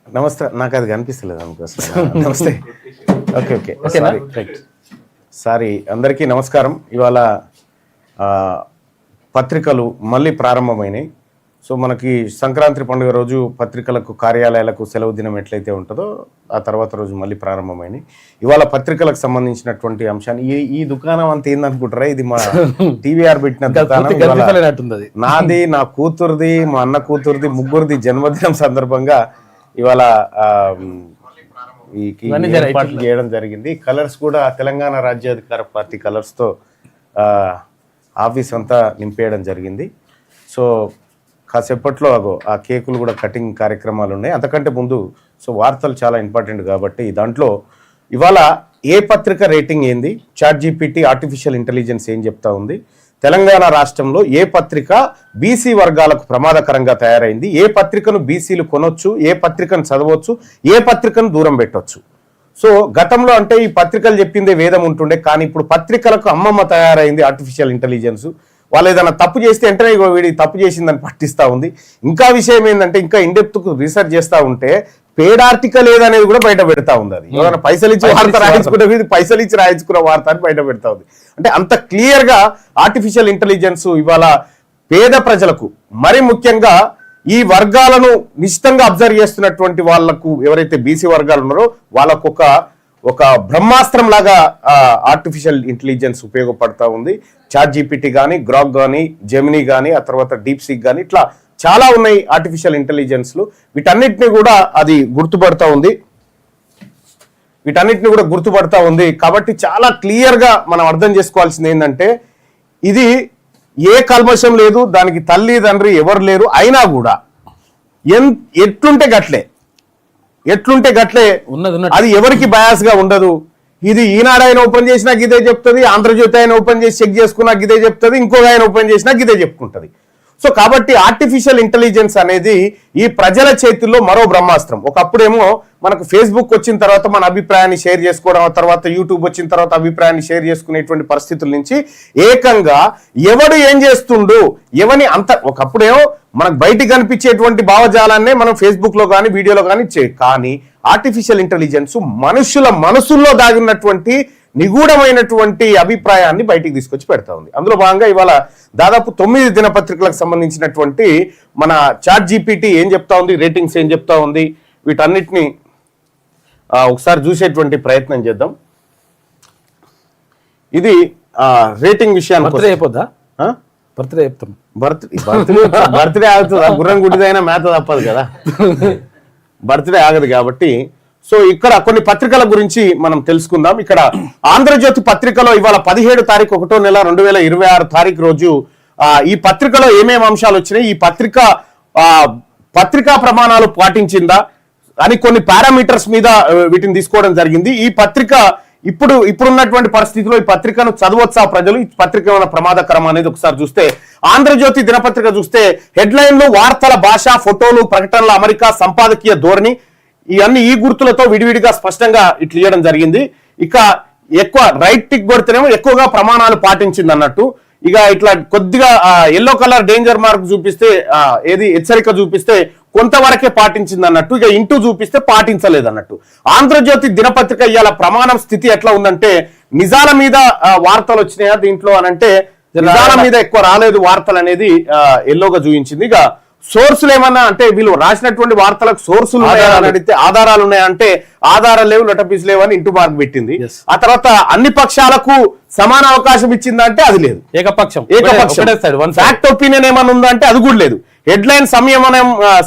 నమస్తే. నాకు అది కనిపిస్తలేదు అందుకోసం. నమస్తే. Okay okay sorry. అందరికీ నమస్కారం. ఇవాళ పత్రికలు మళ్ళీ ప్రారంభమైనాయి. సో మనకి సంక్రాంతి పండుగ రోజు పత్రికలకు కార్యాలయాలకు సెలవు దినం ఎట్లయితే ఉంటుందో ఆ తర్వాత రోజు మళ్ళీ ప్రారంభమైనాయి. ఇవాళ పత్రికలకు సంబంధించినటువంటి అంశాన్ని ఈ దుకాణం అంత ఏందనుకుంటారా? ఇది మా టీవీఆర్ పెట్టిన దుకాణం. నాది, నా కూతురుది, మా అన్న కూతురుది, ముగ్గురిది జన్మదినం సందర్భంగా ఇవాళ ఏర్పాట్లు చేయడం జరిగింది. కలర్స్ కూడా తెలంగాణ రాజ్యాధికార పార్టీ కలర్స్తో ఆఫీస్ అంతా నింపేయడం జరిగింది. సో కాసేపట్లో ఆ కేకులు కూడా కటింగ్ కార్యక్రమాలు ఉన్నాయి. అంతకంటే ముందు వార్తలు చాలా ఇంపార్టెంట్ కాబట్టి దాంట్లో ఇవాళ ఏ పత్రిక రేటింగ్ ఏంది, చాట్ జీపీటీ ఆర్టిఫిషియల్ ఇంటెలిజెన్స్ ఏం చెప్తా ఉంది, తెలంగాణ రాష్ట్రంలో ఏ పత్రిక బీసీ వర్గాలకు ప్రమాదకరంగా తయారైంది, ఏ పత్రికను బీసీలు కొనొచ్చు, ఏ పత్రికను చదవచ్చు, ఏ పత్రికను దూరం పెట్టొచ్చు. సో గతంలో అంటే ఈ పత్రికలు చెప్పిందే వేదం ఉంటుండే, కానీ ఇప్పుడు పత్రికలకు అమ్మమ్మ తయారైంది ఆర్టిఫిషియల్ ఇంటెలిజెన్స్. వాళ్ళు ఏదైనా తప్పు చేస్తే వెంటనే వీడి తప్పు చేసిందని పట్టిస్తూ ఉంది. ఇంకా విషయం ఏంటంటే ఇంకా ఇండెప్త్కు రీసెర్చ్ చేస్తూ ఉంటే పేడ్ ఆర్టికల్ ఏదనేది కూడా బయట పెడతా ఉంది. అది ఏదైనా పైసలు ఇచ్చి వార్త రాయించుకునే పైసలు ఇచ్చి రాయించుకున్న వార్త అని బయట పెడతా ఉంది. అంటే అంత క్లియర్గా ఆర్టిఫిషియల్ ఇంటెలిజెన్స్ ఇవాళ పేద ప్రజలకు, మరి ముఖ్యంగా ఈ వర్గాలను నిశ్చితంగా అబ్జర్వ్ చేస్తున్నటువంటి వాళ్లకు, ఎవరైతే బీసీ వర్గాలు ఉన్నారో వాళ్ళకు ఒక బ్రహ్మాస్త్రం లాగా ఆర్టిఫిషియల్ ఇంటెలిజెన్స్ ఉపయోగపడతా ఉంది. చాట్ జీపీటీ కానీ, గ్రాక్ కానీ, జెమినీ కానీ, ఆ తర్వాత డీప్ సీక్ కానీ, ఇట్లా చాలా ఉన్నాయి ఆర్టిఫిషియల్ ఇంటెలిజెన్స్లు. వీటన్నిటిని కూడా అది గుర్తుపడతా ఉంది. కాబట్టి చాలా క్లియర్గా మనం అర్థం చేసుకోవాల్సింది ఏంటంటే ఇది ఏ కల్మషం లేదు, దానికి తల్లి తండ్రి ఎవరు లేరు. అయినా కూడా ఎట్లుంటే గట్లే అది ఎవరికి బయాస్ గా ఉండదు. ఇది ఈనాడు ఆయన ఓపెన్ చేసినా గిదే చెప్తుంది, ఆంధ్రజ్యోతి ఆయన ఓపెన్ చేసి చెక్ చేసుకున్నా గిదే చెప్తుంది, ఇంకొక ఆయన ఓపెన్ చేసినా గిదే చెప్పుకుంటుంది. సో కాబట్టి ఆర్టిఫిషియల్ ఇంటెలిజెన్స్ అనేది ఈ ప్రజల చేతుల్లో మరో బ్రహ్మాస్త్రం. ఒకప్పుడేమో మనకు ఫేస్బుక్ వచ్చిన తర్వాత మన అభిప్రాయాన్ని షేర్ చేసుకోవడం, ఆ తర్వాత యూట్యూబ్ వచ్చిన తర్వాత అభిప్రాయాన్ని షేర్ చేసుకునేటువంటి పరిస్థితుల నుంచి ఏకంగా ఎవడు ఏం చేస్తుండు ఎవని ఒకప్పుడేమో మనకు బయటికి కనిపించేటువంటి భావజాలాన్నే మనం ఫేస్బుక్ లో కానీ వీడియోలో కానీ ఆర్టిఫిషియల్ ఇంటెలిజెన్స్ మనుషుల మనసుల్లో దాగినటువంటి నిగూఢమైనటువంటి అభిప్రాయాన్ని బయటికి తీసుకొచ్చి పెడతా ఉంది. అందులో భాగంగా ఇవాళ దాదాపు 9 దినపత్రికలకు సంబంధించినటువంటి మన చాట్ జీపీటీ ఏం చెప్తా ఉంది, రేటింగ్స్ ఏం చెప్తా ఉంది, వీటన్నిటిని ఒకసారి చూసేటువంటి ప్రయత్నం చేద్దాం. ఇది రేటింగ్ విషయాన్ని అయిపోద్దా? బర్త్డే ఆగుతుందా? గుర్రం గుడిదైనా మేత తప్పదు కదా, బర్త్డే ఆగదు కాబట్టి. సో ఇక్కడ కొన్ని పత్రికల గురించి మనం తెలుసుకుందాం. ఇక్కడ ఆంధ్రజ్యోతి పత్రికలో ఇవాళ 17 తారీఖు 1వ నెల 2026 తారీఖు రోజు ఈ పత్రికలో ఏమేమి అంశాలు వచ్చినాయి, ఈ పత్రికా ప్రమాణాలు పాటించిందా అని కొన్ని పారామీటర్స్ మీద వీటిని తీసుకోవడం జరిగింది. ఈ పత్రిక ఇప్పుడున్నటువంటి పరిస్థితిలో ఈ పత్రికను చదవచ్చా ప్రజలు, ఈ పత్రిక ఏమైనా ప్రమాదకరం అనేది ఒకసారి చూస్తే ఆంధ్రజ్యోతి దినపత్రిక చూస్తే హెడ్లైన్లు, వార్తల భాష, ఫోటోలు, ప్రకటనల అమరిక, సంపాదకీయ ధోరణి ఇవన్నీ ఈ గుర్తులతో విడివిడిగా స్పష్టంగా ఇట్లా ఇవ్వడం జరిగింది. ఇక ఎక్కువ రైట్ టిక్ కొడితేనేమో ఎక్కువగా ప్రమాణాలు పాటించింది అన్నట్టు. ఇక ఇట్లా కొద్దిగా ఎల్లో కలర్ డేంజర్ మార్క్ చూపిస్తే ఏది హెచ్చరిక చూపిస్తే కొంతవరకే పాటించింది అన్నట్టు. ఇక ఇంటూ చూపిస్తే పాటించలేదు అన్నట్టు. ఆంధ్రజ్యోతి దినపత్రిక ఇవాళ ప్రమాణం స్థితి ఎట్లా ఉందంటే నిజాల మీద వార్తలు వచ్చినాయా దీంట్లో అనంటే నిజాల మీద ఎక్కువ రాలేదు వార్తలు అనేది ఎల్లోగా చూపించింది. ఇక సోర్సులు ఏమన్నా అంటే వీళ్ళు రాసినటువంటి వార్తలకు సోర్సులు ఉన్నాయని అడిగితే ఆధారాలు ఉన్నాయంటే ఆధారాలు లేవు, లెటర్పీస్ లేవు అని ఇంటూ మార్క్ పెట్టింది. ఆ తర్వాత అన్ని పక్షాలకు సమాన అవకాశం ఇచ్చిందంటే అది లేదు, ఏకపక్షం. ఫ్యాక్ట్ ఒపీనియన్ ఏమన్నా ఉందా అంటే అది కూడా లేదు. హెడ్లైన్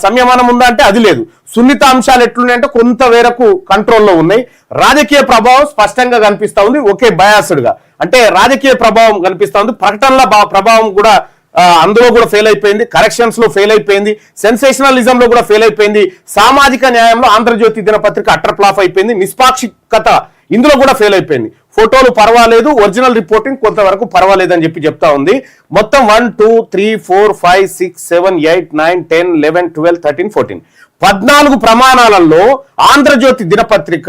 సంయమనం ఉందా అంటే అది లేదు. సున్నిత అంశాలు ఎట్లున్నాయంటే కొంత వేరకు కంట్రోల్లో ఉన్నాయి. రాజకీయ ప్రభావం స్పష్టంగా కనిపిస్తా ఉంది, ఒకే బయాస్డ్ గా అంటే రాజకీయ ప్రభావం కనిపిస్తా ఉంది. ప్రకటనల ప్రభావం కూడా అందులో కూడా ఫెయిల్ అయిపోయింది, కరెక్షన్స్ లో ఫెయిల్ అయిపోయింది, సెన్సేషనలిజం లో కూడా ఫెయిల్ అయిపోయింది, సామాజిక న్యాయంలో ఆంధ్రజ్యోతి దినపత్రిక అట్టర్ ఫ్లాప్ అయిపోయింది, నిష్పాక్షికత ఇందులో కూడా ఫెయిల్ అయిపోయింది. ఫోటోలు పర్వాలేదు, ఒరిజినల్ రిపోర్టింగ్ కొంతవరకు పర్వాలేదు అని చెప్తా ఉంది. మొత్తం 1 2 3 4 5 6 7 8 9 10 11 12 13 14 14 ప్రమాణాలలో ఆంధ్రజ్యోతి దినపత్రిక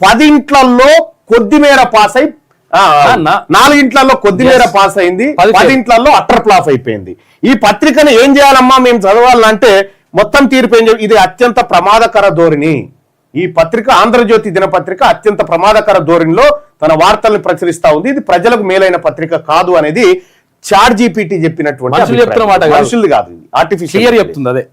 10 కొద్ది మేర పాస్ అయి 4 కొద్ది మేర పాస్ అయింది, 10 అట్టర్ ఫ్లాప్ అయిపోయింది. ఈ పత్రికను ఏం చేయాలమ్మా మేము చదవాలంటే మొత్తం తీర్పు ఏం ఇది అత్యంత ప్రమాదకర ధోరణి. ఈ పత్రిక ఆంధ్రజ్యోతి దినపత్రిక అత్యంత ప్రమాదకర ధోరణిలో తన వార్తల్ని ప్రచురిస్తా ఉంది. ఇది ప్రజలకు మేలైన పత్రిక కాదు అనేది ChatGPT చెప్పినటువంటి మనుషులది కాదు, ఆర్టిఫిషియల్ చెప్తుంది. అదే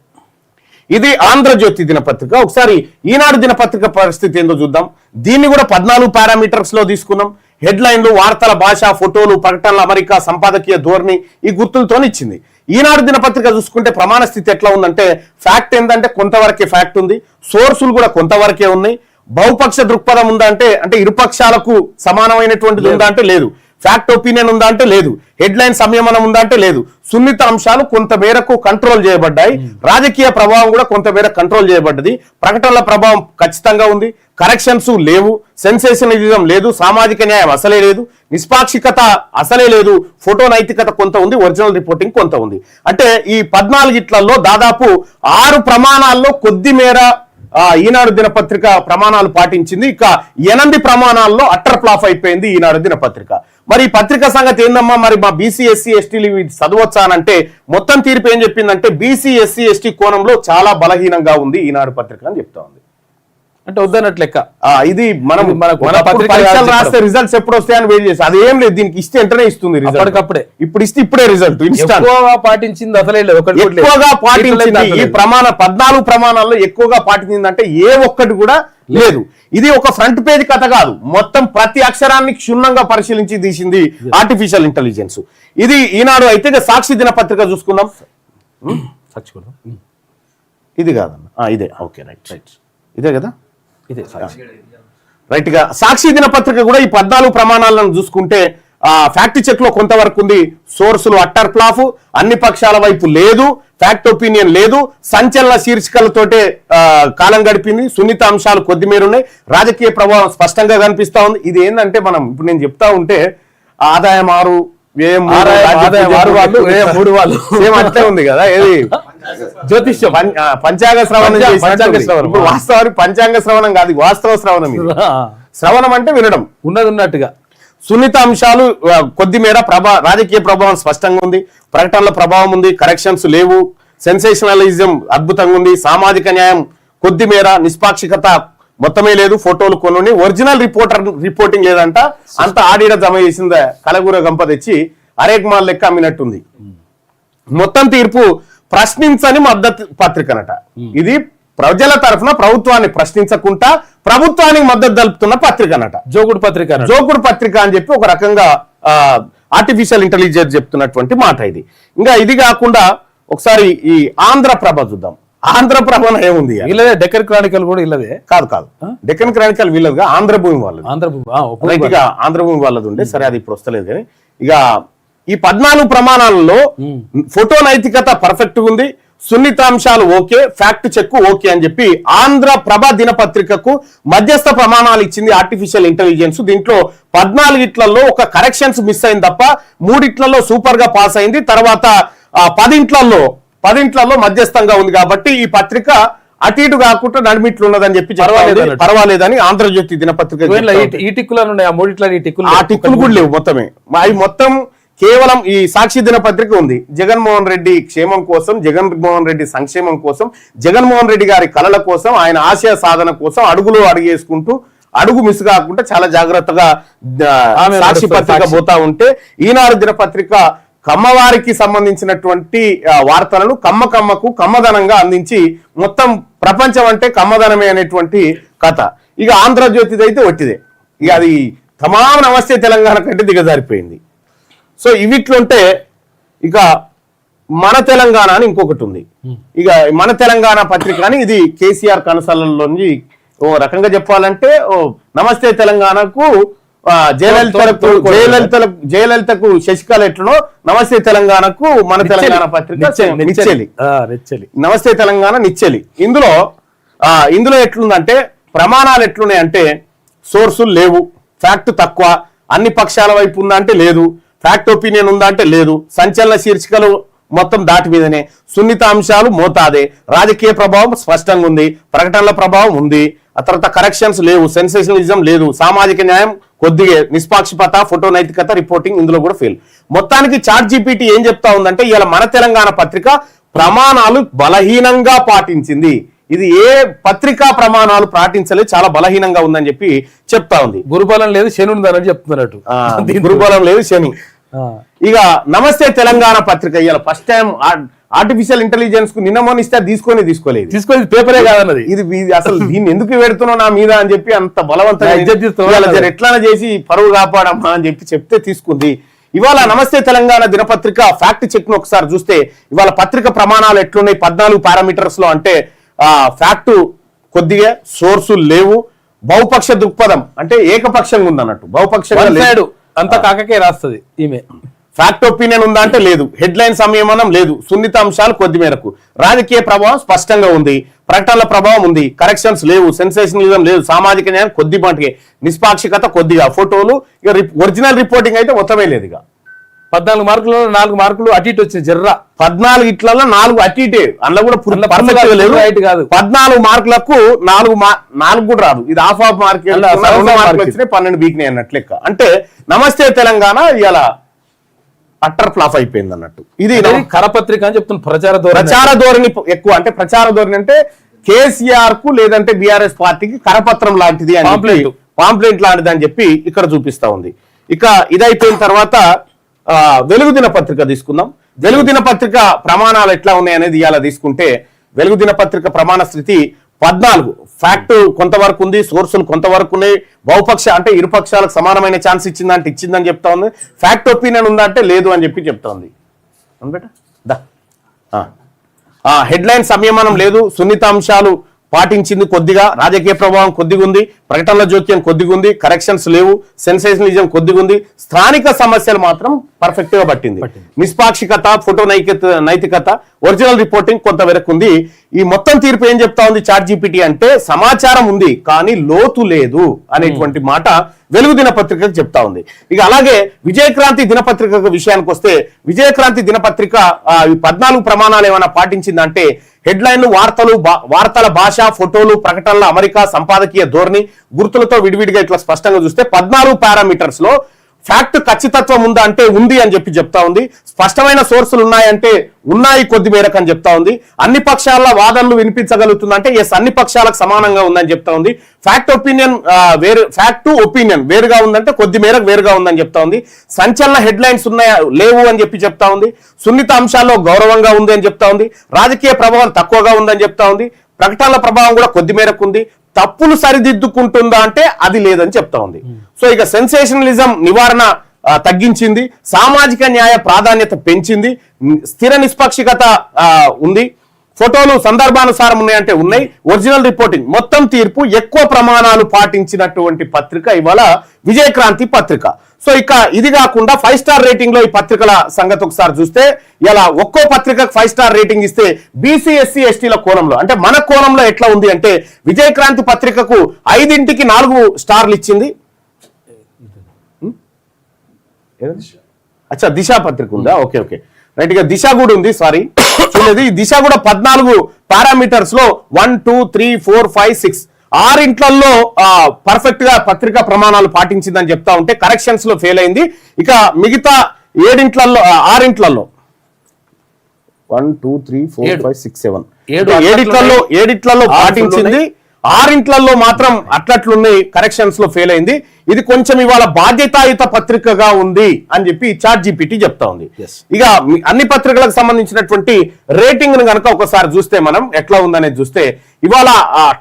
ఇది ఆంధ్రజ్యోతి దినపత్రిక. ఒకసారి ఈనాడు దినపత్రిక పరిస్థితి ఏందో చూద్దాం. దీన్ని కూడా 14 పారామీటర్స్ లో తీసుకున్నాం. హెడ్లైన్లు, వార్తల భాష, ఫోటోలు, ప్రకటనల అమరిక, సంపాదకీయ ధోరణి ఈ గుర్తులతో ఇచ్చింది. ఈనాడు దినపత్రిక చూసుకుంటే ప్రమాణ స్థితి ఎట్లా ఉందంటే ఫ్యాక్ట్ ఏంటంటే కొంతవరకే ఫ్యాక్ట్ ఉంది, సోర్సులు కూడా కొంతవరకే ఉన్నాయి. బహుపక్ష దృక్పథం ఉందా అంటే ఇరుపక్షాలకు సమానమైనటువంటిది ఉందా అంటే లేదు. ఫ్యాక్ట్ ఒపీనియన్ ఉందా అంటే లేదు. హెడ్లైన్ సంయమనం ఉందా అంటే లేదు. సున్నిత అంశాలు కొంత మేరకు కంట్రోల్ చేయబడ్డాయి. రాజకీయ ప్రభావం కూడా కొంత మేరకు కంట్రోల్ చేయబడ్డది. ప్రకటనల ప్రభావం ఖచ్చితంగా ఉంది. కరెక్షన్స్ లేవు. సెన్సేషనలిజం లేదు. సామాజిక న్యాయం అసలే లేదు. నిష్పాక్షికత అసలే లేదు. ఫోటో నైతికత కొంత ఉంది. ఒరిజినల్ రిపోర్టింగ్ కొంత ఉంది. అంటే ఈ 14 ఇట్లలో దాదాపు 6 ప్రమాణాల్లో కొద్ది మేర ఈనాడు దినపత్రిక ప్రమాణాలు పాటించింది. ఇక 8 ప్రమాణాల్లో అట్టర్ ఫ్లాప్ అయిపోయింది ఈనాడు దినపత్రిక. మరి ఈ పత్రిక సంగతి ఏందమ్మా, మరి మా బీసీ ఎస్సీ ఎస్టీలు చదవచ్చా అంటే మొత్తం తీర్పు ఏం చెప్పిందంటే బీసీ ఎస్సీ ఎస్టీ కోణంలో చాలా బలహీనంగా ఉంది ఈనాడు పత్రిక అని చెప్తా ఉంది. అంటే వద్దన్నట్లు లెక్క. ఇది మనం పరీక్షలు రాస్తే రిజల్ట్స్ ఎప్పుడు వస్తాయని వెయిట్ చేసి అదేం లేదు. దీనికి ఇస్తే వెంటనే ఇస్తుంది రిజల్ట్. ఇప్పుడు ఇస్తే ఇప్పుడే రిజల్ట్ ఎక్కువగా పాటించింది అసలే ఎక్కువగా పాటించింది. ఈ 14 ప్రమాణాల్లో ఎక్కువగా పాటించింది అంటే ఏ ఒక్కటి కూడా లేదు. ఇది ఒక ఫ్రంట్ పేజ్ కథ కాదు, మొత్తం ప్రతి అక్షరాన్ని క్షుణ్ణంగా పరిశీలించి తీసింది ఆర్టిఫిషియల్ ఇంటెలిజెన్స్. ఇది ఈనాడు అయితే సాక్షి దినపత్రిక చూసుకుందాం. ఇది కాదన్న, ఇదే. ఓకే, రైట్, ఇదే కదా, ఇదే రైట్ గా. సాక్షి దినపత్రిక కూడా ఈ 14 ప్రమాణాలను చూసుకుంటే ఫ్యాక్ట్ చెక్ లో కొంతవరకు ఉంది. సోర్సులు అట్టర్ ఫ్లాప్, అన్ని పక్షాల వైపు లేదు, ఫ్యాక్ట్ ఒపీనియన్ లేదు, సంచలన శీర్షికలతోటే కాలం గడిపింది. సున్నిత అంశాలు కొద్ది మేర ఉన్నాయి. రాజకీయ ప్రభావం స్పష్టంగా కనిపిస్తా ఉంది. ఇది ఏంటంటే మనం ఇప్పుడు నేను చెప్తా ఉంటే ఆదాయం 6, వ్యయం 3 వాళ్ళు సేమ్ అట్లే ఉంది కదా. ఏది జ్యోతిష్యం పంచాంగ శ్రవణం ఇప్పుడు వాస్తవానికి పంచాంగ శ్రవణం కాదు, వాస్తవ శ్రవణం. శ్రవణం అంటే వినడం, ఉన్నది ఉన్నట్టుగా. సున్నిత అంశాలు కొద్ది మేర రాజకీయ ప్రభావం స్పష్టంగా ఉంది. ప్రకటనల ప్రభావం ఉంది. కరెక్షన్స్ లేవు. సెన్సేషనలిజం అద్భుతంగా ఉంది. సామాజిక న్యాయం కొద్ది మేర, నిష్పాక్షికత మొత్తమే లేదు. ఫోటోలు కొన్ని, ఒరిజినల్ రిపోర్టింగ్ లేదంట. అంత ఆడిడ జమ చేసింది కలగూర గంప తెచ్చి అరేక్మాల్ లెక్క అమ్మినట్టుంది. మొత్తం తీర్పు ప్రశ్నించని మద్దతు పత్రికనట. ఇది ప్రజల తరఫున ప్రభుత్వాన్ని ప్రశ్నించకుండా ప్రభుత్వానికి మద్దతు తెలుపుతున్న పత్రికనట. జోకుడు పత్రిక అని చెప్పి ఒక రకంగా ఆర్టిఫిషియల్ ఇంటెలిజెన్స్ చెప్తున్నటువంటి మాట ఇది. ఇంకా ఇది కాకుండా ఒకసారి ఈ ఆంధ్రప్రభ చూద్దాం. ఆంధ్రప్రభ ఏముంది, డెక్కన్ క్రానికల్ కూడా ఇల్లదే కాదు. డెక్కన్ క్రానికల్ వీళ్ళదుగా ఆంధ్రభూమి వాళ్ళది. ఆంధ్రభూమి వాళ్ళది ఉండే, సరే అది ఇప్పుడు వస్తలేదు కానీ. ఇక ఈ 14 ప్రమాణాలలో ఫోటో నైతికత పర్ఫెక్ట్ ఉంది. సున్నితాంశాలు ఓకే, ఫ్యాక్ట్ చెక్ ఓకే అని చెప్పి ఆంధ్రప్రభ దినపత్రికకు మధ్యస్థ ప్రమాణాలు ఇచ్చింది ఆర్టిఫిషియల్ ఇంటెలిజెన్స్. దీంట్లో 14 ఇట్లలో ఒక కరెక్షన్స్ మిస్ అయింది తప్ప 3 ఇట్లలో సూపర్ గా పాస్ అయింది. తర్వాత 10 ఇంట్లలో మధ్యస్థంగా ఉంది. కాబట్టి ఈ పత్రిక అటు ఇటు కాకుండా నడిమిట్లు ఉన్నదని చెప్పి పర్వాలేదని ఆంధ్రజ్యోతి దినపత్రిక. ఈ టిక్కులు ఆ టిక్కులు కూడా లేవు మొత్తమే. అవి మొత్తం కేవలం ఈ సాక్షి దినపత్రిక ఉంది. జగన్మోహన్ రెడ్డి క్షేమం కోసం, జగన్మోహన్ రెడ్డి సంక్షేమం కోసం, జగన్మోహన్ రెడ్డి గారి కళల కోసం, ఆయన ఆశయ సాధన కోసం అడుగులు అడుగేసుకుంటూ అడుగు మిస్ కాకుండా చాలా జాగ్రత్తగా సాక్షి పత్రిక పోతా ఉంటే, ఈనాడు దినపత్రిక కమ్మవారికి సంబంధించినటువంటి వార్తలను కమ్మకు కమ్మదనంగా అందించి మొత్తం ప్రపంచం అంటే కమ్మదనమే అనేటువంటి కథ. ఇక ఆంధ్రజ్యోతిది అయితే ఒట్టిదే. ఇక అది తమామ నమస్తే తెలంగాణ కంటే దిగజారిపోయింది. సో ఇవిట్లుంటే ఇక మన తెలంగాణ అని ఇంకొకటి ఉంది. ఇక మన తెలంగాణ పత్రిక అని ఇది కేసీఆర్ కనసాలలోని ఓ రకంగా చెప్పాలంటే నమస్తే తెలంగాణకు జయలలితకు శశికళ ఎట్లనో నమస్తే తెలంగాణకు మన తెలంగాణ పత్రిక నిచ్చెలి. నమస్తే తెలంగాణ నిచ్చెలి. ఇందులో ఎట్లుందంటే ప్రమాణాలు ఎట్లున్నాయంటే సోర్సులు లేవు, ఫ్యాక్ట్ తక్కువ, అన్ని పక్షాల వైపు ఉందా అంటే లేదు, ఫ్యాక్ట్ ఒపీనియన్ ఉందా అంటే లేదు, సంచలన శీర్షికలు మొత్తం దాటి మీదనే, సున్నిత అంశాలు మోతాదే, రాజకీయ ప్రభావం స్పష్టంగా ఉంది, ప్రకటనల ప్రభావం ఉంది, ఆ తర్వాత కరెక్షన్స్ లేవు, సెన్సేషనలిజం లేదు, సామాజిక న్యాయం కొద్దిగా, నిష్పాక్షిపత, ఫోటో నైతికత, రిపోర్టింగ్ ఇందులో కూడా ఫెయిల్. మొత్తానికి చాట్ జీపీటీ ఏం చెప్తా ఉందంటే ఇవాళ మన తెలంగాణ పత్రిక ప్రమాణాలు బలహీనంగా పాటించింది. ఇది ఏ పత్రికా ప్రమాణాలు పాటించలేదు, చాలా బలహీనంగా ఉందని చెప్పి చెప్తా ఉంది. గురుబలం లేదు, శని ఉందని చెప్తున్నట్టు. గురుబలం లేదు, శని. ఇక నమస్తే తెలంగాణ పత్రిక ఇవాళ ఫస్ట్ టైం ఆర్టిఫిషియల్ ఇంటెలిజెన్స్ కు నిన్న మొన్న ఇస్తే తీసుకోలేదు పేపరే కాదన్నది. ఇది అసలు దీన్ని ఎందుకు పెడుతున్నావు నా మీద అని చెప్పి అంత బలవంతంగా ఎట్లా చేసి పరువు కాపాడమ్మా అని చెప్తే తీసుకుంది. ఇవాళ నమస్తే తెలంగాణ దినపత్రిక ఫ్యాక్ట్ చెక్ ను ఒకసారి చూస్తే ఇవాళ పత్రిక ప్రమాణాలు ఎట్లున్నాయి 14 పారామీటర్స్ లో అంటే ఫ్యాక్ట్ కొద్దిగా, సోర్సులు లేవు, బహుపక్ష దృక్పథం అంటే ఏకపక్షంగా ఉంది అన్నట్టు, బహుపక్షంగా అంత కాకకే రాస్తుంది ఈమె. ఫ్యాక్ట్ ఒపీనియన్ ఉందా అంటే లేదు, హెడ్లైన్ సంయమనం లేదు, సున్నిత అంశాలు కొద్ది మేరకు, రాజకీయ ప్రభావం స్పష్టంగా ఉంది, ప్రకటనల ప్రభావం ఉంది, కరెక్షన్స్ లేవు, సెన్సేషనలిజం లేదు, సామాజిక న్యాయం కొద్ది మటుకే, నిష్పాక్షికత కొద్దిగా, ఫోటోలు ఇక ఒరిజినల్ రిపోర్టింగ్ అయితే మొత్తమే లేదు. ఇక 14 మార్కులు 4 మార్కులు అటు ఇటు వచ్చింది జర్రా. 14 ఇట్లలో 4 అటు ఇటే, అందులో కూడా పర్ఫెక్ట్ లేదు. 14 మార్కులకు 4 కూడా రాదు, ఇది హాఫ్ మార్క్ వచ్చినాయి, 12 వీక్నే అన్నట్లు లెక్క. అంటే నమస్తే తెలంగాణ ఇలా అట్టర్ ఫ్లాప్ అయిపోయింది అన్నట్టు. ఇది కరపత్రిక అని చెప్తున్నా. ప్రచార ధోరణి ఎక్కువ, అంటే ప్రచార ధోరణి అంటే కేసీఆర్ కు లేదంటే బీఆర్ఎస్ పార్టీకి కరపత్రం లాంటిది అని, పాంప్లెట్ లాంటిది అని చెప్పి ఇక్కడ చూపిస్తా ఉంది. ఇక ఇదైపోయిన తర్వాత వెలుగు దినపత్రిక తీసుకుందాం. వెలుగు దినపత్రిక ప్రమాణాలు ఎట్లా ఉన్నాయి అనేది ఇవాళ తీసుకుంటే వెలుగు దినపత్రిక ప్రమాణ స్థితి 14. ఫ్యాక్ట్ కొంతవరకు ఉంది, సోర్సులు కొంతవరకు ఉన్నాయి, బహుపక్ష అంటే ఇరుపక్షాలకు సమానమైన ఛాన్స్ ఇచ్చిందంటే ఇచ్చిందని చెప్తా ఉంది, ఫ్యాక్ట్ ఒపీనియన్ ఉందా అంటే లేదు అని చెప్పి చెప్తా ఉంది. హెడ్లైన్ సంయమనం లేదు, సున్నిత అంశాలు పాటించింది కొద్దిగా, రాజకీయ ప్రభావం కొద్దిగా ఉంది, ప్రకటనల జోక్యం కొద్దిగా ఉంది, కరెక్షన్స్ లేవు, సెన్సేషనలిజం కొద్దిగా ఉంది, స్థానిక సమస్యలు మాత్రం పర్ఫెక్ట్ గా పట్టింది, నిష్పాక్షికత, ఫోటో నైతికత, ఒరిజినల్ రిపోర్టింగ్ కొంతవరకు ఉంది. ఈ మొత్తం తీర్పు ఏం చెప్తా ఉంది చాట్ జీపీటీ అంటే సమాచారం ఉంది కానీ లోతు లేదు అనేటువంటి మాట వెలుగు దినపత్రికకు చెప్తా ఉంది. ఇక అలాగే విజయక్రాంతి దినపత్రిక విషయానికి వస్తే విజయక్రాంతి దినపత్రిక 14 ప్రమాణాలు ఏమైనా పాటించిందంటే హెడ్లైన్లు, వార్తల భాష, ఫోటోలు, ప్రకటనల అమరిక, సంపాదకీయ ధోరణి, గుర్తులతో విడివిడిగా ఇట్లా స్పష్టంగా చూస్తే 14 పారామీటర్స్ లో ఫ్యాక్ట్ ఖచ్చితత్వం ఉందా అంటే ఉంది అని చెప్పి చెప్తా ఉంది. స్పష్టమైన సోర్సులు ఉన్నాయంటే ఉన్నాయి కొద్ది మేరకు అని చెప్తా ఉంది. అన్ని పక్షాల వాదనలు వినిపించగలుగుతుంది అంటే ఎస్ అన్ని పక్షాలకు సమానంగా ఉందని చెప్తా ఉంది. ఫ్యాక్ట్ ఒపీనియన్ వేరుగా ఉందంటే కొద్ది మేరకు వేరుగా ఉందని చెప్తా ఉంది. సంచలన హెడ్లైన్స్ ఉన్నాయా లేవు అని చెప్పి చెప్తా ఉంది. సున్నిత అంశాల్లో గౌరవంగా ఉంది అని చెప్తా ఉంది. రాజకీయ ప్రభావం తక్కువగా ఉందని చెప్తా ఉంది. ప్రకటనల ప్రభావం కూడా కొద్ది మేరకు ఉంది. తప్పులు సరిదిద్దుకుంటుందా అంటే అది లేదని చెప్తా ఉంది. సో ఇక సెన్సేషనలిజం నివారణ తగ్గించింది, సామాజిక న్యాయ ప్రాధాన్యత పెంచింది, స్థిర నిష్పాక్షికత ఉంది, ఫోటోలు సందర్భానుసారం ఉన్నాయంటే ఉన్నాయి, ఒరిజినల్ రిపోర్టింగ్, మొత్తం తీర్పు ఎక్కువ ప్రమాణాలు పాటించినటువంటి పత్రిక ఇవాళ విజయక్రాంతి పత్రిక. సో ఇక ఇది కాకుండా 5 స్టార్ రేటింగ్ లో ఈ పత్రికల సంగతి ఒకసారి చూస్తే ఇలా ఒక్కో పత్రికకు 5 స్టార్ రేటింగ్ ఇస్తే బీసీ ఎస్సీ ఎస్టీల కోణంలో అంటే మన కోణంలో ఎట్లా ఉంది అంటే విజయక్రాంతి పత్రికకు 5ంటికి 4 స్టార్లు ఇచ్చింది. అచ్చా దిశ పత్రిక ఉందా? ఓకే రైట్ గా దిశ కూడా ఉంది, సారీ చూడలేదు. ఈ దిశ కూడా 14 పారామీటర్స్ లో 1 2 3 4 5 6 6 పర్ఫెక్ట్ గా పత్రికా ప్రమాణాలు పాటించిందని చెప్తా ఉంటే కరెక్షన్స్ లో ఫెయిల్ అయింది. ఇక మిగతా 6 1 2 3 4 5 6 7 7 పాటించింది. 6 మాత్రం అట్లట్లున్నాయి, కరెక్షన్స్ లో ఫెయిల్ అయింది. ఇది కొంచెం ఇవాళ బాధ్యతాయుత పత్రికగా ఉంది అని చెప్పి చాట్ జీపీటీ చెప్తా ఉంది. ఇక అన్ని పత్రికలకు సంబంధించినటువంటి రేటింగ్ ను కనుక ఒకసారి చూస్తే మనం ఎట్లా ఉందనేది చూస్తే ఇవాళ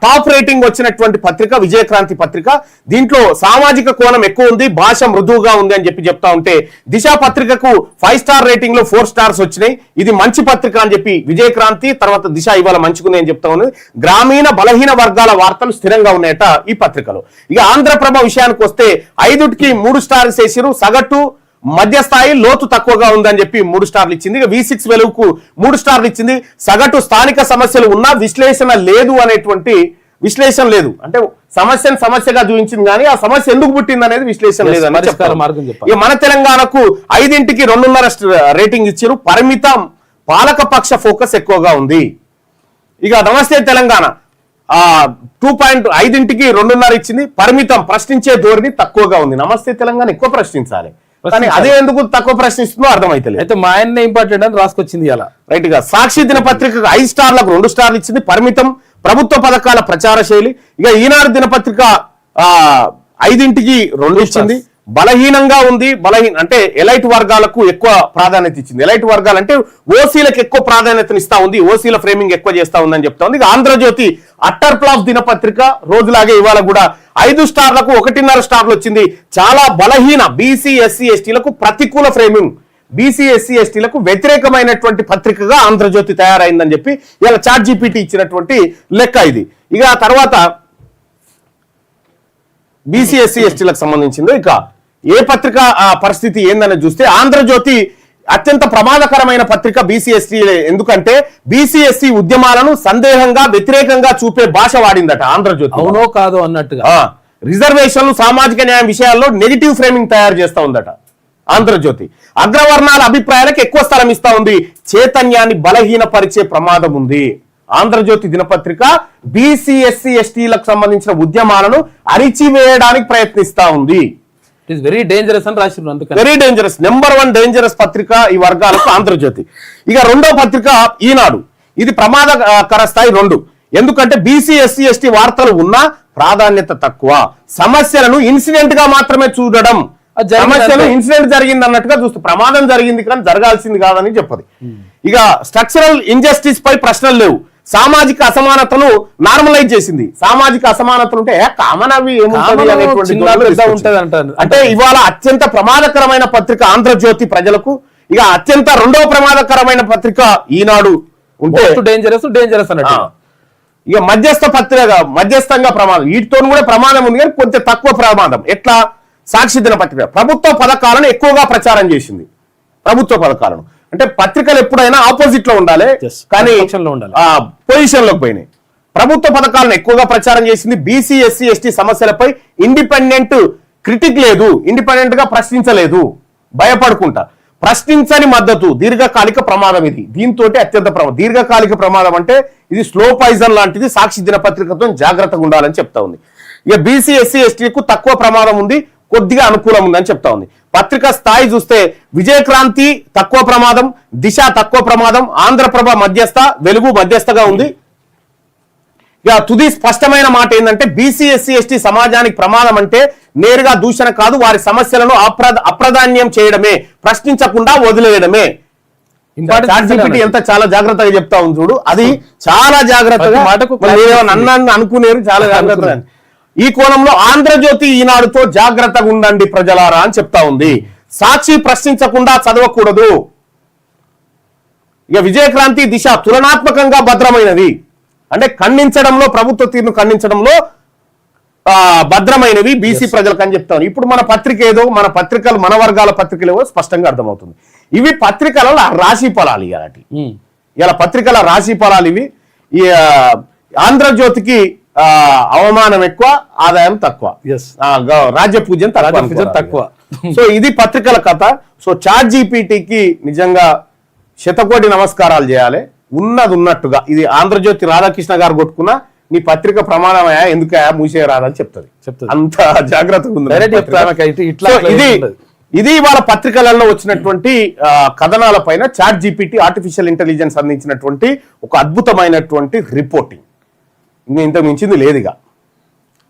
టాప్ రేటింగ్ వచ్చినటువంటి పత్రిక విజయక్రాంతి పత్రిక. దీంట్లో సామాజిక కోణం ఎక్కువ ఉంది, భాష మృదువుగా ఉంది అని చెప్పి చెప్తా ఉంటే దిశ పత్రికకు 5 స్టార్ రేటింగ్ లో 4 స్టార్స్ వచ్చినాయి. ఇది మంచి పత్రిక అని చెప్పి విజయక్రాంతి తర్వాత దిశ ఇవాళ మంచుకున్నాయి అని చెప్తా ఉంది. గ్రామీణ బలహీన వర్గాల వార్తలు స్థిరంగా ఉన్నాయట ఈ పత్రికలో. ఇక ఆంధ్రప్రభ విషయానికి వస్తే 5కి 3 స్టార్స్ వేసిరు, సగటు మధ్యస్థాయి లోతు తక్కువగా ఉందని చెప్పి 3 స్టార్లు ఇచ్చింది. ఇక V6 వెలుగుకు 3 స్టార్లు ఇచ్చింది. సగటు స్థానిక సమస్యలు ఉన్నా విశ్లేషణ లేదు అనేటువంటి విశ్లేషణ లేదు అంటే సమస్యను సమస్యగా చూపించింది కానీ ఆ సమస్య ఎందుకు పుట్టింది అనేది విశ్లేషణ లేదు అని చెప్తారు. ఇక మన తెలంగాణకు 5ంటికి 2.5 రేటింగ్ ఇచ్చారు. పరిమితం పాలక పక్ష ఫోకస్ ఎక్కువగా ఉంది. ఇక నమస్తే తెలంగాణ 2.5కి 2.5 ఇచ్చింది. పరిమితం ప్రశ్నించే ధోరణి తక్కువగా ఉంది. నమస్తే తెలంగాణ ఎక్కువ ప్రశ్నించాలి, కానీ అదే ఎందుకు తక్కువ ప్రశ్నిస్తుందో అర్థమైతలేదు. అయితే మా ఆయన ఇంపార్టెంట్ అని రాసుకొచ్చింది ఇలా రైట్ గా. సాక్షి దినపత్రికకు 5 స్టార్లకు 2 స్టార్లు ఇచ్చింది. పరిమితం ప్రభుత్వ పథకాల ప్రచార శైలి. ఇక ఈనాడు దినపత్రిక 5కి 2 ఇచ్చింది. బలహీనంగా ఉంది. అంటే ఎలైట్ వర్గాలకు ఎక్కువ ప్రాధాన్యత ఇచ్చింది. ఎలైట్ వర్గాలు అంటే ఓసీలకు ఎక్కువ ప్రాధాన్యతను ఇస్తా ఉంది, ఓసీల ఫ్రేమింగ్ ఎక్కువ చేస్తా ఉందని చెప్తా ఉంది. ఇక ఆంధ్రజ్యోతి అట్టర్ ఫ్లాప్ దినపత్రిక రోజులాగే ఇవాళ కూడా 5 స్టార్లకు 1.5 స్టార్లు వచ్చింది. చాలా బలహీన బీసీ ఎస్సీ ఎస్టీలకు ప్రతికూల ఫ్రేమింగ్, బీసీ ఎస్సీ ఎస్టీలకు వ్యతిరేకమైనటువంటి పత్రికగా ఆంధ్రజ్యోతి తయారైందని చెప్పి ఇలా చాట్ జీపీటీ ఇచ్చినటువంటి లెక్క ఇది. ఇక తర్వాత బీసీ ఎస్సీ ఎస్టీలకు సంబంధించిందో ఇక ఏ పత్రిక పరిస్థితి ఏందని చూస్తే ఆంధ్రజ్యోతి అత్యంత ప్రమాదకరమైన పత్రిక బీసీ ఎస్టీ. ఎందుకంటే బీసీ ఎస్సీ ఉద్యమాలను సందేహంగా వ్యతిరేకంగా చూపే భాష వాడిందట ఆంధ్రజ్యోతి. అవునో కాదో అన్నట్టుగా రిజర్వేషన్లు సామాజిక న్యాయం విషయాల్లో నెగిటివ్ ఫ్రేమింగ్ తయారు చేస్తా ఉందట ఆంధ్రజ్యోతి. అగ్రవర్ణాల అభిప్రాయాలకు ఎక్కువ స్థలం ఇస్తా ఉంది, చైతన్యాన్ని బలహీనపరిచే ప్రమాదం ఉంది. ఆంధ్రజ్యోతి దినపత్రిక బీసీ ఎస్సీ ఎస్టీలకు సంబంధించిన ఉద్యమాలను అరిచివేయడానికి ప్రయత్నిస్తా ఉంది. ఇట్ ఇస్ వెరీ డేంజరస్ అని రాసి అందుకని వెరీ డేంజరస్, నెంబర్ 1 డేంజరస్ పత్రిక ఈ వర్గాలకు ఆంధ్రజ్యోతి. ఇక రెండో పత్రిక ఈనాడు. ఇది ప్రమాదకర స్థాయి 2. ఎందుకంటే బీసీ ఎస్సీ ఎస్టీ వార్తలు ఉన్నా ప్రాధాన్యత తక్కువ, సమస్యలను ఇన్సిడెంట్ గా మాత్రమే చూడడం. సమస్యలు ఇన్సిడెంట్ జరిగింది అన్నట్టుగా చూస్తూ ప్రమాదం జరిగింది కానీ జరగాల్సింది కాదని చెప్పదు. ఇక స్ట్రక్చరల్ ఇంజస్టిస్ పై ప్రశ్నలు లేవు, సామాజిక అసమానతను నార్మలైజ్ చేసింది. సామాజిక అసమానతలు ఉంటే కామన్ అవి అంటే ఇవాళ అత్యంత ప్రమాదకరమైన పత్రిక ఆంధ్రజ్యోతి ప్రజలకు. ఇక అత్యంత రెండవ ప్రమాదకరమైన పత్రిక ఈనాడు ఉంటే డేంజరస్ అన్నట్టు. ఇక మధ్యస్థ పత్రిక, మధ్యస్థంగా ప్రమాదం. వీటితో కూడా ప్రమాదం ఉంది కానీ కొంచెం తక్కువ ప్రమాదం. ఎట్లా? సాక్షి దినపత్రిక ప్రభుత్వ పథకాలను ఎక్కువగా ప్రచారం చేసింది. ప్రభుత్వ పథకాలను అంటే పత్రికలు ఎప్పుడైనా ఆపోజిట్ లో ఉండాలి, కానీ పొజిషన్ లోకి పోయినాయి. ప్రభుత్వ పథకాలను ఎక్కువగా ప్రచారం చేసింది. బీసీ ఎస్సీ ఎస్టీ సమస్యలపై ఇండిపెండెంట్ క్రిటిక్ లేదు, ఇండిపెండెంట్ గా ప్రశ్నించలేదు, భయపడుకుంటా. ప్రశ్నించని మద్దతు దీర్ఘకాలిక ప్రమాదం. ఇది దీంతో అత్యంత దీర్ఘకాలిక ప్రమాదం అంటే ఇది స్లో పాయిజన్ లాంటిది. సాక్షి దినపత్రికతో జాగ్రత్తగా ఉండాలని చెప్తా ఉంది. ఇక బీసీ ఎస్సీ ఎస్టీకు తక్కువ ప్రమాదం ఉంది, కొద్దిగా అనుకూలం ఉందని చెప్తా ఉంది. పత్రిక స్థాయి చూస్తే విజయక్రాంతి తక్కువ ప్రమాదం, దిశ తక్కువ ప్రమాదం, ఆంధ్రప్రభ మధ్యస్థ, వెలుగు మధ్యస్థగా ఉంది. ఇక తుది స్పష్టమైన మాట ఏంటంటే బీసీ ఎస్సీ ఎస్టీ సమాజానికి ప్రమాదం అంటే నేరుగా దూషణ కాదు, వారి సమస్యలను అప్రాధాన్యం చేయడమే, ప్రశ్నించకుండా వదిలేయడమే. ఎంత చాలా జాగ్రత్తగా చెప్తా ఉంది చూడు, అది చాలా జాగ్రత్తగా నన్ను అనుకునేరు, చాలా జాగ్రత్తగా. ఈ కోణంలో ఆంధ్రజ్యోతి ఈనాడుతో జాగ్రత్తగా ఉండండి ప్రజలారా అని చెప్తా ఉంది. సాక్షి ప్రశ్నించకుండా చదవకూడదు. ఇక విజయక్రాంతి, దిశ తులనాత్మకంగా భద్రమైనది అంటే ఖండించడంలో, ప్రభుత్వ తీరును ఖండించడంలో భద్రమైనవి బీసీ ప్రజలకు అని చెప్తాను. ఇప్పుడు మన పత్రిక ఏదో, మన పత్రికలు, మన వర్గాల పత్రికలు ఏవో స్పష్టంగా అర్థమవుతుంది. ఇవి పత్రికల రాశి ఫలాలు. ఇలా పత్రికల రాశి ఫలాలు ఇవి. ఈ ఆంధ్రజ్యోతికి అవమానం ఎక్కువ, ఆదాయం తక్కువ, రాజ్య పూజ్యం తక్కువ. సో ఇది పత్రికల కథ. సో చాట్ జీపీటీకి నిజంగా శతకోటి నమస్కారాలు చేయాలి. ఉన్నది ఉన్నట్టుగా ఇది ఆంధ్రజ్యోతి రాధాకృష్ణ గారు కొట్టుకున్నా నీ పత్రిక ప్రమాదమయ్యా, ఎందుకయా మూసేయరాదని చెప్తుంది. అంత జాగ్రత్తగా ఉంది. ఇది వాళ్ళ పత్రికలలో వచ్చినటువంటి కథనాల పైన చాట్ జీపీటీ ఆర్టిఫిషియల్ ఇంటెలిజెన్స్ అందించినటువంటి ఒక అద్భుతమైనటువంటి రిపోర్టింగ్. ఇంతకు మించింది లేదు, ఇక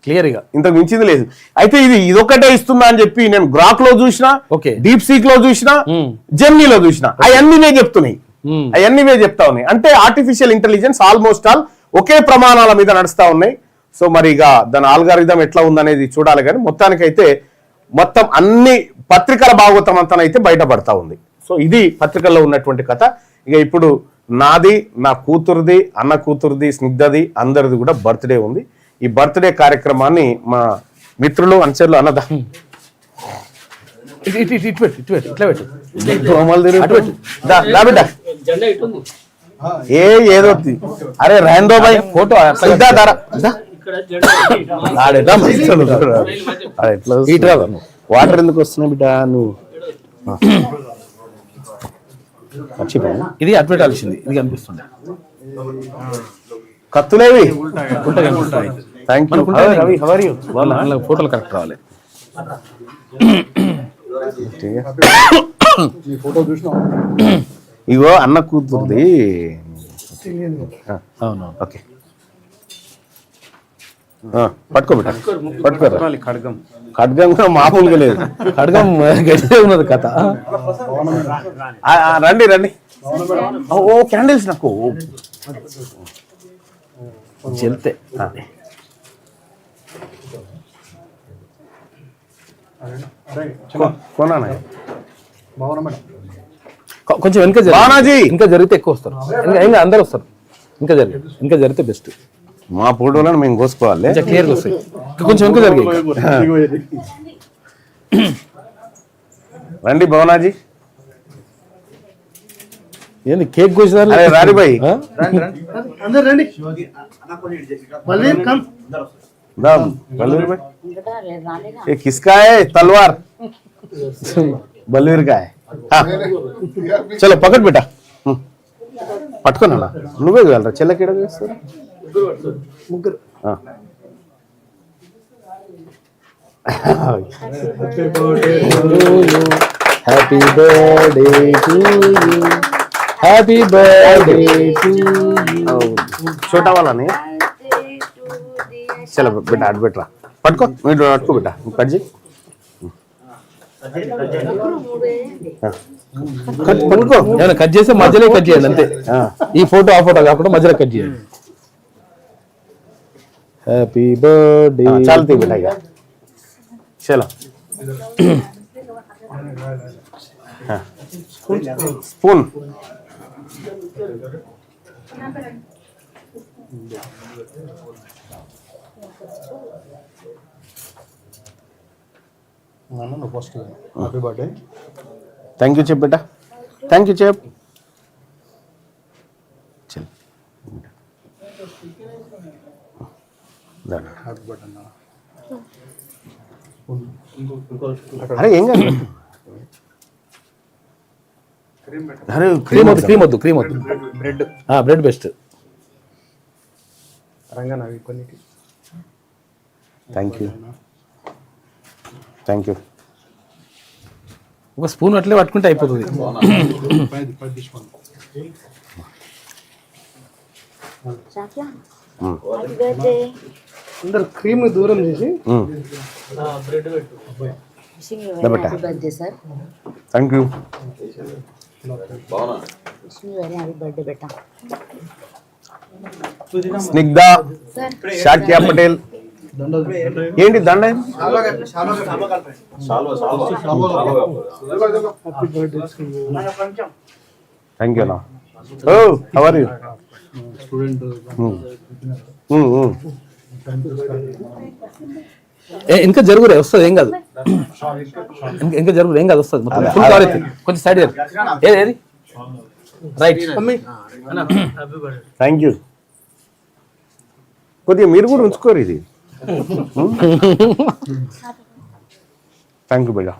క్లియర్ గా ఇంతకు మించింది లేదు. అయితే ఇదొక్కటే ఇస్తుందా అని చెప్పి నేను గ్రాక్ లో చూసినా, డీప్ సీక్ లో చూసినా, జెమినీలో చూసినా, అవన్నీ చెప్తున్నాయి, అవన్నీ చెప్తా ఉన్నాయి. అంటే ఆర్టిఫిషియల్ ఇంటెలిజెన్స్ ఆల్మోస్ట్ ఆల్ ఒకే ప్రమాణాల మీద నడుస్తా ఉన్నాయి. సో మరి ఇక దాని ఆల్గారిథం ఎట్లా ఉందనేది చూడాలి. కానీ మొత్తానికైతే మొత్తం అన్ని పత్రికల భాగవతం అంతానైతే బయటపడతా ఉంది. సో ఇది పత్రికల్లో ఉన్నటువంటి కథ. ఇక ఇప్పుడు నాది, నా కూతురుది, అన్న కూతురుది, స్నిగ్ధది, అందరిది కూడా బర్త్డే ఉంది. ఈ బర్త్డే కార్యక్రమాన్ని మా మిత్రులు, అనుచరులు అన్నదా ఏదో అరే రాందో బాయ్ ఫోటో వాటర్ ఎందుకు వస్తున్నాయి బిడ్డ? నువ్వు ఇది అడ్వర్ట్ ఆల్సింది, ఇది కనిపిస్తుంది. కత్తులేవి ఉంటాయి. థ్యాంక్ యూ మనకు ఉంటాయి. రవి హవర్ యూ వాళ్ళ ఫోటోలు కరెక్ట్ రావాలి. ఇగో అన్న కూతురుది. అవును. ఓకే పట్టుకోబెట్ట పట్టుకోరా. ఖడ్గం కూడా మామూలుగా లేదు. ఖడ్గం గట్టిగా ఉన్నది కథ. రండి రండి. ఓ క్యాండిల్స్ నాకు చెల్తే కొనా కొంచెం వెనక బాలాజీ. ఇంకా జరిగితే ఎక్కువ వస్తారు. ఇంకా అందరు వస్తారు. ఇంకా జరిగితే బెస్ట్. మా ఫోటోలను మేము కోసుకోవాలి. క్లియర్గా వస్తాయి. కొంచెం వెనక జరిగాయి. రండి భవనాజీ. ఏంది కేక్ కోసినారు? రారి భాయ్ ये किसका है तलवार बलवीर का है चलो पकड़ बेटा పట్టుకున్నా నువ్వే వెళ్ళరా చెల్లకి ముగ్గురు happy birthday to you happy birthday to you. छोटा वाला नहीं चलो बेटा अट बेटा पटको पटको बेटा कट जी పట్టుకో. ఏమైనా కట్ చేస్తే మధ్యలో కట్ చేయాలి అంతే. ఈ ఫోటో ఆ ఫోటో కాకుండా మధ్యలో కట్ చేయాలి. Happy birthday. चलती बेटा क्या चलो spoon happy birthday. Thank you చెప్ బేటా థ్యాంక్ యూ చెప్ చల్ హ్యాపీ బర్త్డే అన్న. అరే ఏం కాదు అరే క్రీమ్ వద్దు బ్రెడ్ బెస్ట్. రంగా నావి కొన్నికి థ్యాంక్ యూ థ్యాంక్ యూ. ఒక స్పూన్ అట్లే పట్టుకుంటే అయిపోతుంది. అందరు క్రీమ్ దూరం చేసి థ్యాంక్ యూ స్నిగ్ధ శాక్యా పటేల్ ఏంటి దండ thank you oh how are you student ఇంకా జరుగురే వస్తుంది ఏం కాదు. ఇంకా జరుగురు ఏం కాదు వస్తుంది. ఫుల్ కవర్ అవుతుంది. కొంచెం సైడ్ ఏది రైట్. Thank you. కొద్దిగా మీరు కూడా ఉంచుకోరు ఇది. థ్యాంక్ యూ భయ్యా.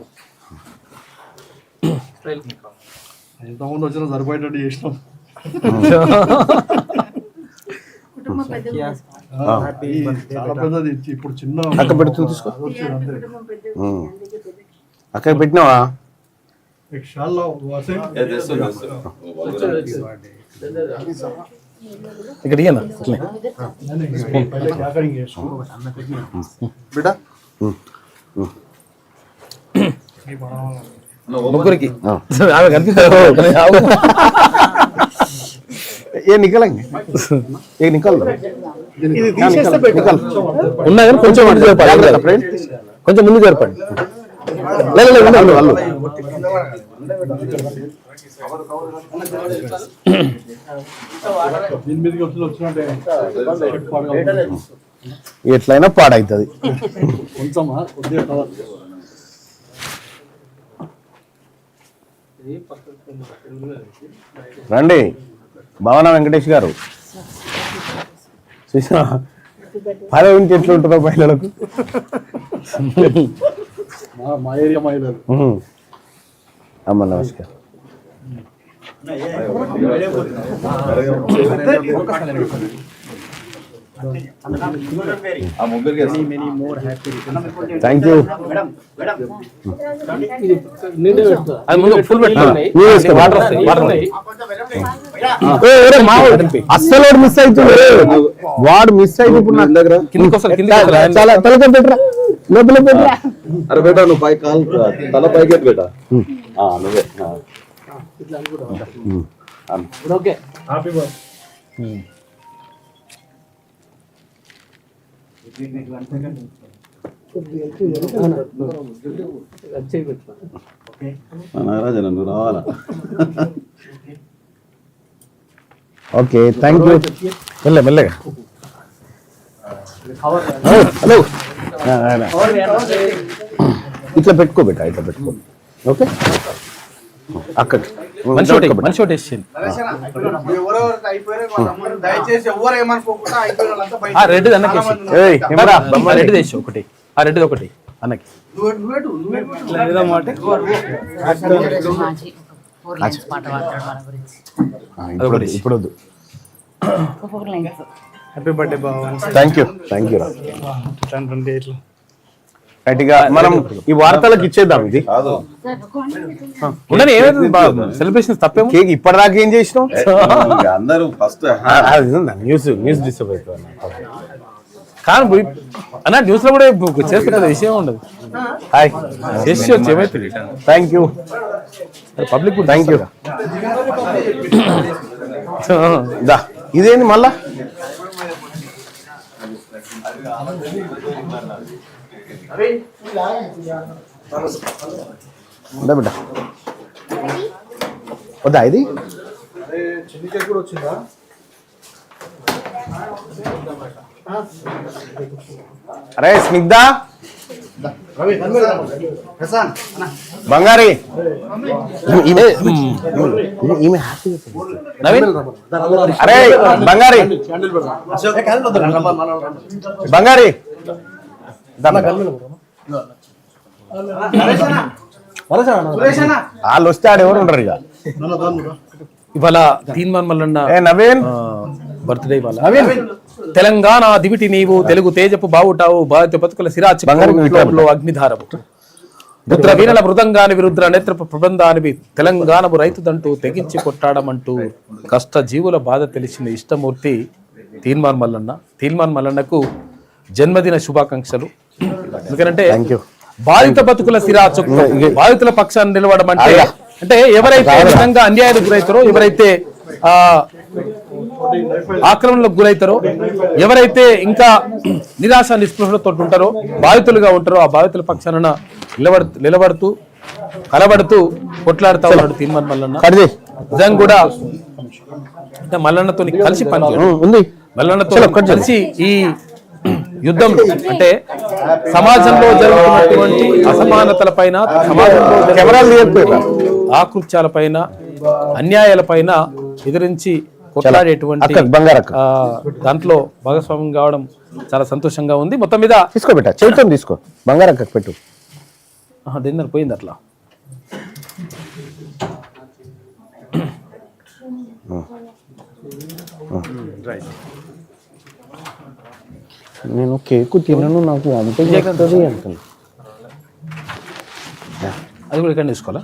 ఎంతమంది వచ్చినా సరిపోయేటట్టు చేసినాం. చాలా పెద్దది ఇప్పుడు చిన్న అక్క పెడుతుంది తీసుకో. అక్క పెట్టినావా ఇక్కడ ఇయ్యనా बेटा ముగ్గురికి ఆమె కనిపిస్తుంది. ఏ నికలండి ఏ నికల్ ఉన్నా కానీ కొంచెం ముందు జరపండి. కొంచెం ముందు జరపండి. ఎట్లయినా పాడవుతుంది. రండి భవన వెంకటేష్ గారు. పదే ఉంటే ఎట్లా ఉంటుందో మహిళలకు. మా ఏరియా మహిళలు. అమ్మ నమస్కారం. Thank you. అది ముందు ఫుల్ పెట్టుకోండి. వాటర్ వస్తాయి, వాటర్ ఉన్నాయి. అస్సలు మిస్ అవుతుంది, వాడు మిస్ అయితే ఇప్పుడు నా దగ్గర కిందికి వస్తారు, కిందికి వస్తారు. చాలా తలక పెట్టరా, లోపల పెట్టరా. అరే బేటా నువ్వు పై కాలు తల పైకి బేటా నువ్వే ఓకే. నాగరాజ నువ్వు రావాలా. Okay thank you. మెల్లగా హలో, ఇట్లా పెట్టుకో బేటా, ఇట్లా పెట్టుకో. ఓకే అక్కడ మనిషి ఒకటి వేసేయండి. రెడ్ అన్నకి రెడ్ వేసి ఒకటి, ఆ రెడ్ ఒకటి అన్నకి. ఇప్పుడు వద్దు. Happy birthday Baba. Thank you రా. గట్టిగా మనం ఈ వార్తలకు ఇచ్చేద్దాం. ఇది ఉండని ఏమైంది సెలబ్రేషన్ తప్పేమో. కేక్ ఇప్పటిదాకా ఏం చేసినాం? అందరూ ఫస్ట్ న్యూస్ డిస్టర్బ్ అవుతుంది. కానీ అన్న న్యూస్ లో కూడా చేసుకుంటే విషయం ఉండదు. హాయ్ చేసి వచ్చి ఏమైతుంది. Thank you public thank you. ఇదేంటి మళ్ళా? బిడ్డ వద్దా ఇది? చిన్ని కేక్ కూడా వచ్చిందా? అరే స్నిగ్ధ, బంగారి, ఈమె నవీన్, అరే బంగారి, బంగారి వాళ్ళు వస్తే ఆడెవరు ఉండరు ఇక. ఇవాళ తీన్మాన్ మల్లన్న నవీన్ బర్త్డే. ఇవాళ తెలంగాణ దివిటి నీవు, తెలుగు తేజపు బావుటావు, భారత బతుకుల సిరాచి అగ్నిధారము, రుద్ర వీణల మృదంగాని విరుద్ర నేత్రపు ప్రబంధానివి, తెలంగాణము రైతుదంటూ తెగించి కొట్టాడమంటూ కష్ట జీవుల బాధ తెలిసిన ఇష్టమూర్తి తీన్మాన్ మల్లన్న. తీన్మాన్ మల్లన్నకు జన్మదిన శుభాకాంక్షలు. ఎందుకంటే బాధిత బతుకుల సిరాచు, బాధితుల పక్షాన్ని నిలవడం అంటే ఎవరైతే విధంగా అన్యాయానికి గురవుతారో, ఎవరైతే ఆక్రమణలకు గురవుతారో, ఎవరైతే ఇంకా నిరాశ నిస్పృహలతో ఉంటారో, బాధితులుగా ఉంటారో, ఆ బాధితుల పక్షాన నిలబడుతూ కలబడుతూ కొట్లాడుతూ ఉన్నాడు తీన్మాన్ మల్లన్న. నిజంగా కూడా అంటే మల్లన్నతో కలిసి పనిచేయడం, మల్లన్నతో కలిసి ఈ యుద్ధం అంటే సమాజంలో జరుగుతున్నటువంటి అసమానతల పైన, సమాజంలో ఆకృత్యాల పైన, అన్యాయాల పైన ఎదిరించి కొట్లాడేటువంటి దాంట్లో భాగస్వామ్యం కావడం చాలా సంతోషంగా ఉంది. మొత్తం మీద తీసుకోబెట్ట, చెవితో తీసుకో, బంగారక్క పెట్టు. దీని పోయింది అట్లా. నేను కేకు తినను, నాకు అంతే అంటాను. అది కూడా ఇక్కడ తీసుకోవాలా?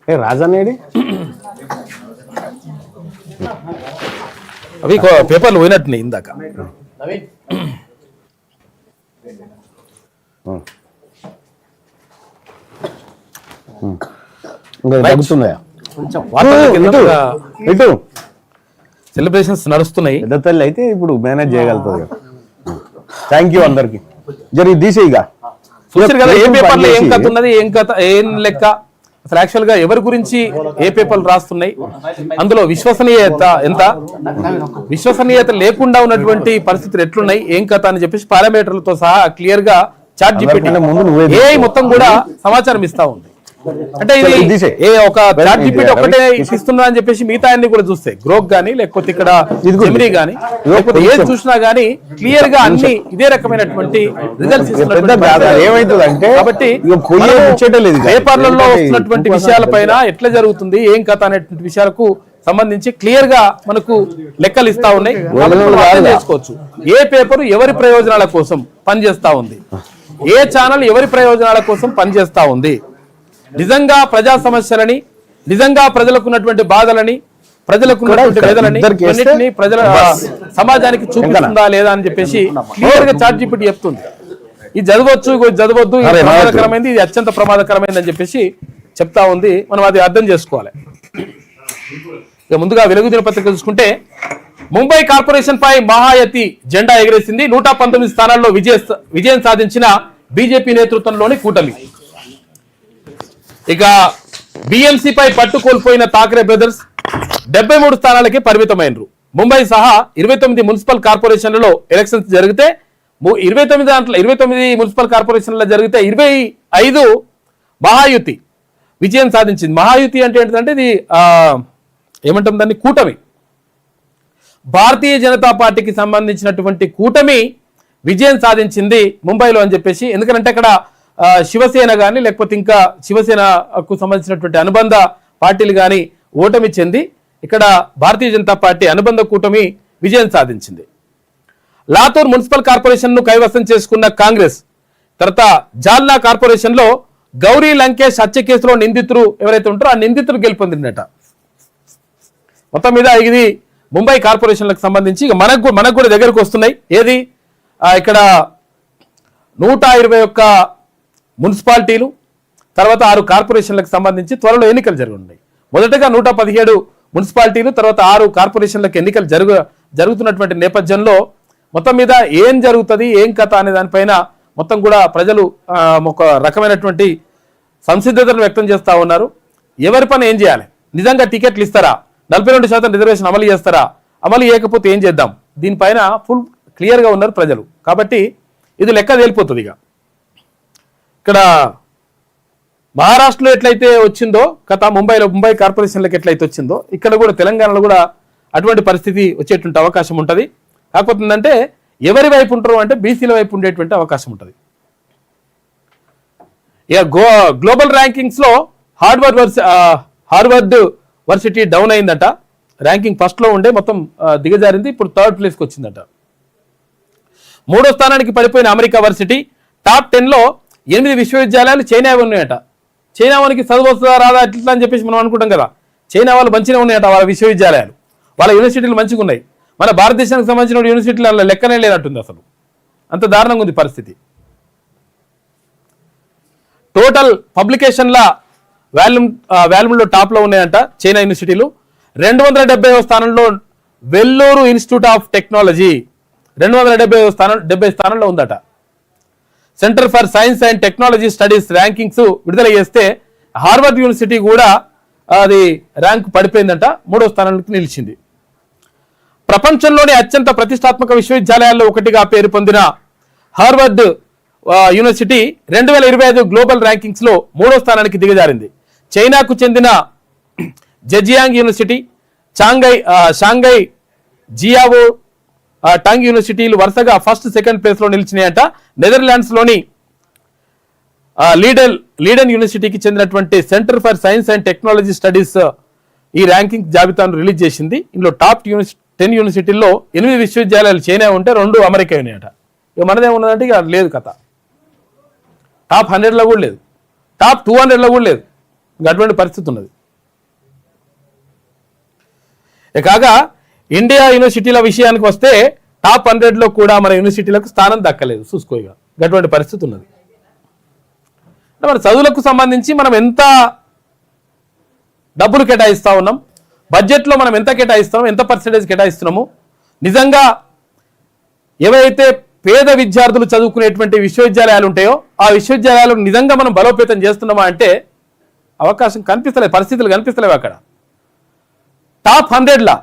ఏ రాజానేడి అవి పేపర్లు పోయినట్టున్నాయి ఇందాక. సెలబ్రేషన్స్ నడుస్తున్నాయి. పెద్ద తల్లి అయితే ఇప్పుడు మేనేజ్ చేయగలుగుతుంది. థ్యాంక్ యూ అందరికి. జరిగి తీసేయిగా చూసారు కదా ఏ పేపర్లో ఏం కథ ఉన్నది, ఏం కథ, ఏం లెక్క. అసలు యాక్చువల్ గా ఎవరి గురించి ఏ పేపర్లు రాస్తున్నాయి, అందులో విశ్వసనీయత ఎంత, విశ్వసనీయత లేకుండా ఉన్నటువంటి పరిస్థితులు ఎట్లున్నాయి, ఏం కథ అని చెప్పేసి పారామీటర్లతో సహా క్లియర్ గా చాట్ జీపీటీ ఏ మొత్తం కూడా సమాచారం ఇస్తా ఉంది. అంటే ఇది తీసే. ఒక చాట్ జీపీటీ ఒకటే ఇస్తున్నా అని చెప్పేసి మిగతా అన్ని కూడా చూస్తే గ్రోక్ గానీ లేకపోతే ఇక్కడ జెమినీ గానీ లేకపోతే ఏది చూసినా గానీ క్లియర్ గా అన్ని ఇదే రకమైనటువంటి రిజల్ట్స్ ఏమైతుందంటే కాబట్టి పేపర్లలో వస్తున్నటువంటి విషయాలపైన ఎట్లా జరుగుతుంది ఏం కథ అనేటువంటి విషయాలకు సంబంధించి క్లియర్ గా మనకు లెక్కలు ఇస్తా ఉన్నాయి. చేసుకోవచ్చు ఏ పేపర్ ఎవరి ప్రయోజనాల కోసం పనిచేస్తా ఉంది, ఏ ఛానల్ ఎవరి ప్రయోజనాల కోసం పనిచేస్తా ఉంది, నిజంగా ప్రజా సమస్యలని, నిజంగా ప్రజలకు ఉన్నటువంటి బాధలని, ప్రజలకు ఉన్నటువంటి వేదనని అన్నిటిని ప్రజల సమాజానికి చూపిస్తుందా లేదా అని చెప్పేసి క్లియర్ గా చాట్ జీపీటీ చెప్తుంది. ఇది చదవచ్చు, చదవద్దు, ఇది ప్రమాదకరమైంది, ఇది అత్యంత ప్రమాదకరమైంది అని చెప్పేసి చెప్తా ఉంది. మనం అది అర్థం చేసుకోవాలి. ఇక ముందుగా వెలుగు దినపత్రిక చూసుకుంటే ముంబై కార్పొరేషన్ పై మహాయతి జెండా ఎగరేసింది. 119 స్థానాల్లో విజయం సాధించిన బీజేపీ నేతృత్వంలోని కూటమి. ఇక BMC పై పట్టు కోల్పోయిన ఠాక్రే బ్రదర్స్ 73 స్థానాలకి పరిమితమైనరు. ముంబై సహా 29 మున్సిపల్ కార్పొరేషన్లలో ఎలక్షన్స్ జరిగితే 29 మున్సిపల్ కార్పొరేషన్లలో జరిగితే 25 మహాయుతి విజయం సాధించింది. మహాయుతి అంటే ఏంటంటే ఇది ఏమంటాం దాన్ని, కూటమి. భారతీయ జనతా పార్టీకి సంబంధించినటువంటి కూటమి విజయం సాధించింది ముంబైలో అని చెప్పేసి. ఎందుకంటే అక్కడ శివసేన కానీ లేకపోతే ఇంకా శివసేనకు సంబంధించినటువంటి అనుబంధ పార్టీలు కానీ ఓటమి చెంది ఇక్కడ భారతీయ జనతా పార్టీ అనుబంధ కూటమి విజయం సాధించింది. లాతూర్ మున్సిపల్ కార్పొరేషన్ ను కైవసం చేసుకున్న కాంగ్రెస్ తర్వాత జాల్నా కార్పొరేషన్ లో గౌరీ లంకేష్ హత్య కేసులో నిందితులు ఎవరైతే ఉంటారో ఆ నిందితులు గెలుపొందినట. మొత్తం మీద ఇది ముంబై కార్పొరేషన్లకు సంబంధించి ఇక మనకు కూడా దగ్గరకు వస్తున్నాయి. ఏది ఇక్కడ 121 మున్సిపాలిటీలు తర్వాత 6 కార్పొరేషన్లకు సంబంధించి త్వరలో ఎన్నికలు జరగనున్నాయి. మొదటగా 117 మున్సిపాలిటీలు తర్వాత 6 కార్పొరేషన్లకు ఎన్నికలు జరుగుతున్నటువంటి నేపథ్యంలో మొత్తం మీద ఏం జరుగుతుంది ఏం కథ అనే దానిపైన మొత్తం కూడా ప్రజలు ఒక రకమైనటువంటి సంసిద్ధతను వ్యక్తం చేస్తూ ఉన్నారు. ఎవరి పని ఏం చేయాలి, నిజంగా టికెట్లు ఇస్తారా, 42% రిజర్వేషన్ అమలు చేస్తారా, అమలు చేయకపోతే ఏం చేద్దాం, దీనిపైన ఫుల్ క్లియర్గా ఉన్నారు ప్రజలు. కాబట్టి ఇది లెక్క తేలిపోతుంది. ఇక ఇక్కడ మహారాష్ట్రలో ఎట్లయితే వచ్చిందో కథ, ముంబై కార్పొరేషన్లకు ఎట్లయితే వచ్చిందో ఇక్కడ కూడా తెలంగాణలో కూడా అటువంటి పరిస్థితి వచ్చేటువంటి అవకాశం ఉంటుంది. కాకపోతే ఏంటంటే ఎవరి వైపు ఉంటారు అంటే బీసీల వైపు ఉండేటువంటి అవకాశం ఉంటుంది. ఇక గ్లోబల్ ర్యాంకింగ్స్ లో హార్వర్డ్ వర్సిటీ డౌన్ అయిందట. ర్యాంకింగ్ ఫస్ట్ లో ఉండే మొత్తం దిగజారింది, ఇప్పుడు 3rd ప్లేస్కి వచ్చిందట. 3వ స్థానానికి పడిపోయిన అమెరికా వర్సిటీ టాప్ 10లో 8 విశ్వవిద్యాలయాలు చైనా ఉన్నాయట. చైనా వానికి చదువు వస్తుందా రాదా అట్లా అని చెప్పేసి మనం అనుకుంటాం కదా. చైనా వాళ్ళు మంచిగా ఉన్నాయట, వాళ్ళ విశ్వవిద్యాలయాలు, వాళ్ళ యూనివర్సిటీలు మంచిగా ఉన్నాయి. మన భారతదేశానికి సంబంధించిన యూనివర్సిటీలు అలా లెక్కనే లేనట్టుంది. అసలు అంత దారుణంగా ఉంది పరిస్థితి. టోటల్ పబ్లికేషన్ల వాల్యూమ్లో టాప్లో ఉన్నాయంట చైనా యూనివర్సిటీలు. 270వ స్థానంలో వెల్లూరు ఇన్స్టిట్యూట్ ఆఫ్ టెక్నాలజీ 270 స్థానంలో ఉందట. Centre for science and technology studies rankings విడుదల చేస్తే హార్వర్డ్ యూనివర్సిటీ కూడా అది ర్యాంక్ పడిపోయిందంట, 3వ స్థానానికి నిలిచింది. ప్రపంచంలోని అత్యంత ప్రతిష్టాత్మక విశ్వవిద్యాలయాల్లో ఒకటిగా పేరు పొందిన హార్వర్డ్ యూనివర్సిటీ 2025 గ్లోబల్ ర్యాంకింగ్స్ లో 3వ స్థానానికి దిగజారింది. చైనాకు చెందిన Zhejiang university, Shanghai Jiao Tang యూనివర్సిటీలు వరుసగా 1st, 2nd ప్లేస్ లో నిలిచినాయంట. నెదర్లాండ్స్ లోని లీడెన్ యూనివర్సిటీకి చెందినటువంటి centre for science and technology studies ఈ ర్యాంకింగ్ జాబితాను రిలీజ్ చేసింది. ఇందులో టాప్ 10 యూనివర్సిటీల్లో 8 విశ్వవిద్యాలయాలు చైనా ఉంటే 2 అమెరికా ఉన్నాయట. ఇక మనదేమున్నదంటే ఇక లేదు కథ. టాప్ 100లో కూడా లేదు, టాప్ 200లో కూడా లేదు. ఇంకా అటువంటి పరిస్థితి ఉన్నది. కాగా ఇండియా యూనివర్సిటీల విషయానికి వస్తే టాప్ 100లో కూడా మన యూనివర్సిటీలకు స్థానం దక్కలేదు. చూసుకోగా అటువంటి పరిస్థితి ఉన్నది. మన చదువులకు సంబంధించి మనం ఎంత డబ్బులు కేటాయిస్తా ఉన్నాం, బడ్జెట్లో మనం ఎంత కేటాయిస్తున్నాం, ఎంత పర్సెంటేజ్ కేటాయిస్తున్నాము, నిజంగా ఏవైతే పేద విద్యార్థులు చదువుకునేటువంటి విశ్వవిద్యాలయాలు ఉంటాయో ఆ విశ్వవిద్యాలయాలను నిజంగా మనం బలోపేతం చేస్తున్నామా అంటే అవకాశం కనిపిస్తలేదు, పరిస్థితులు కనిపిస్తలేవు. అక్కడ టాప్ 100లా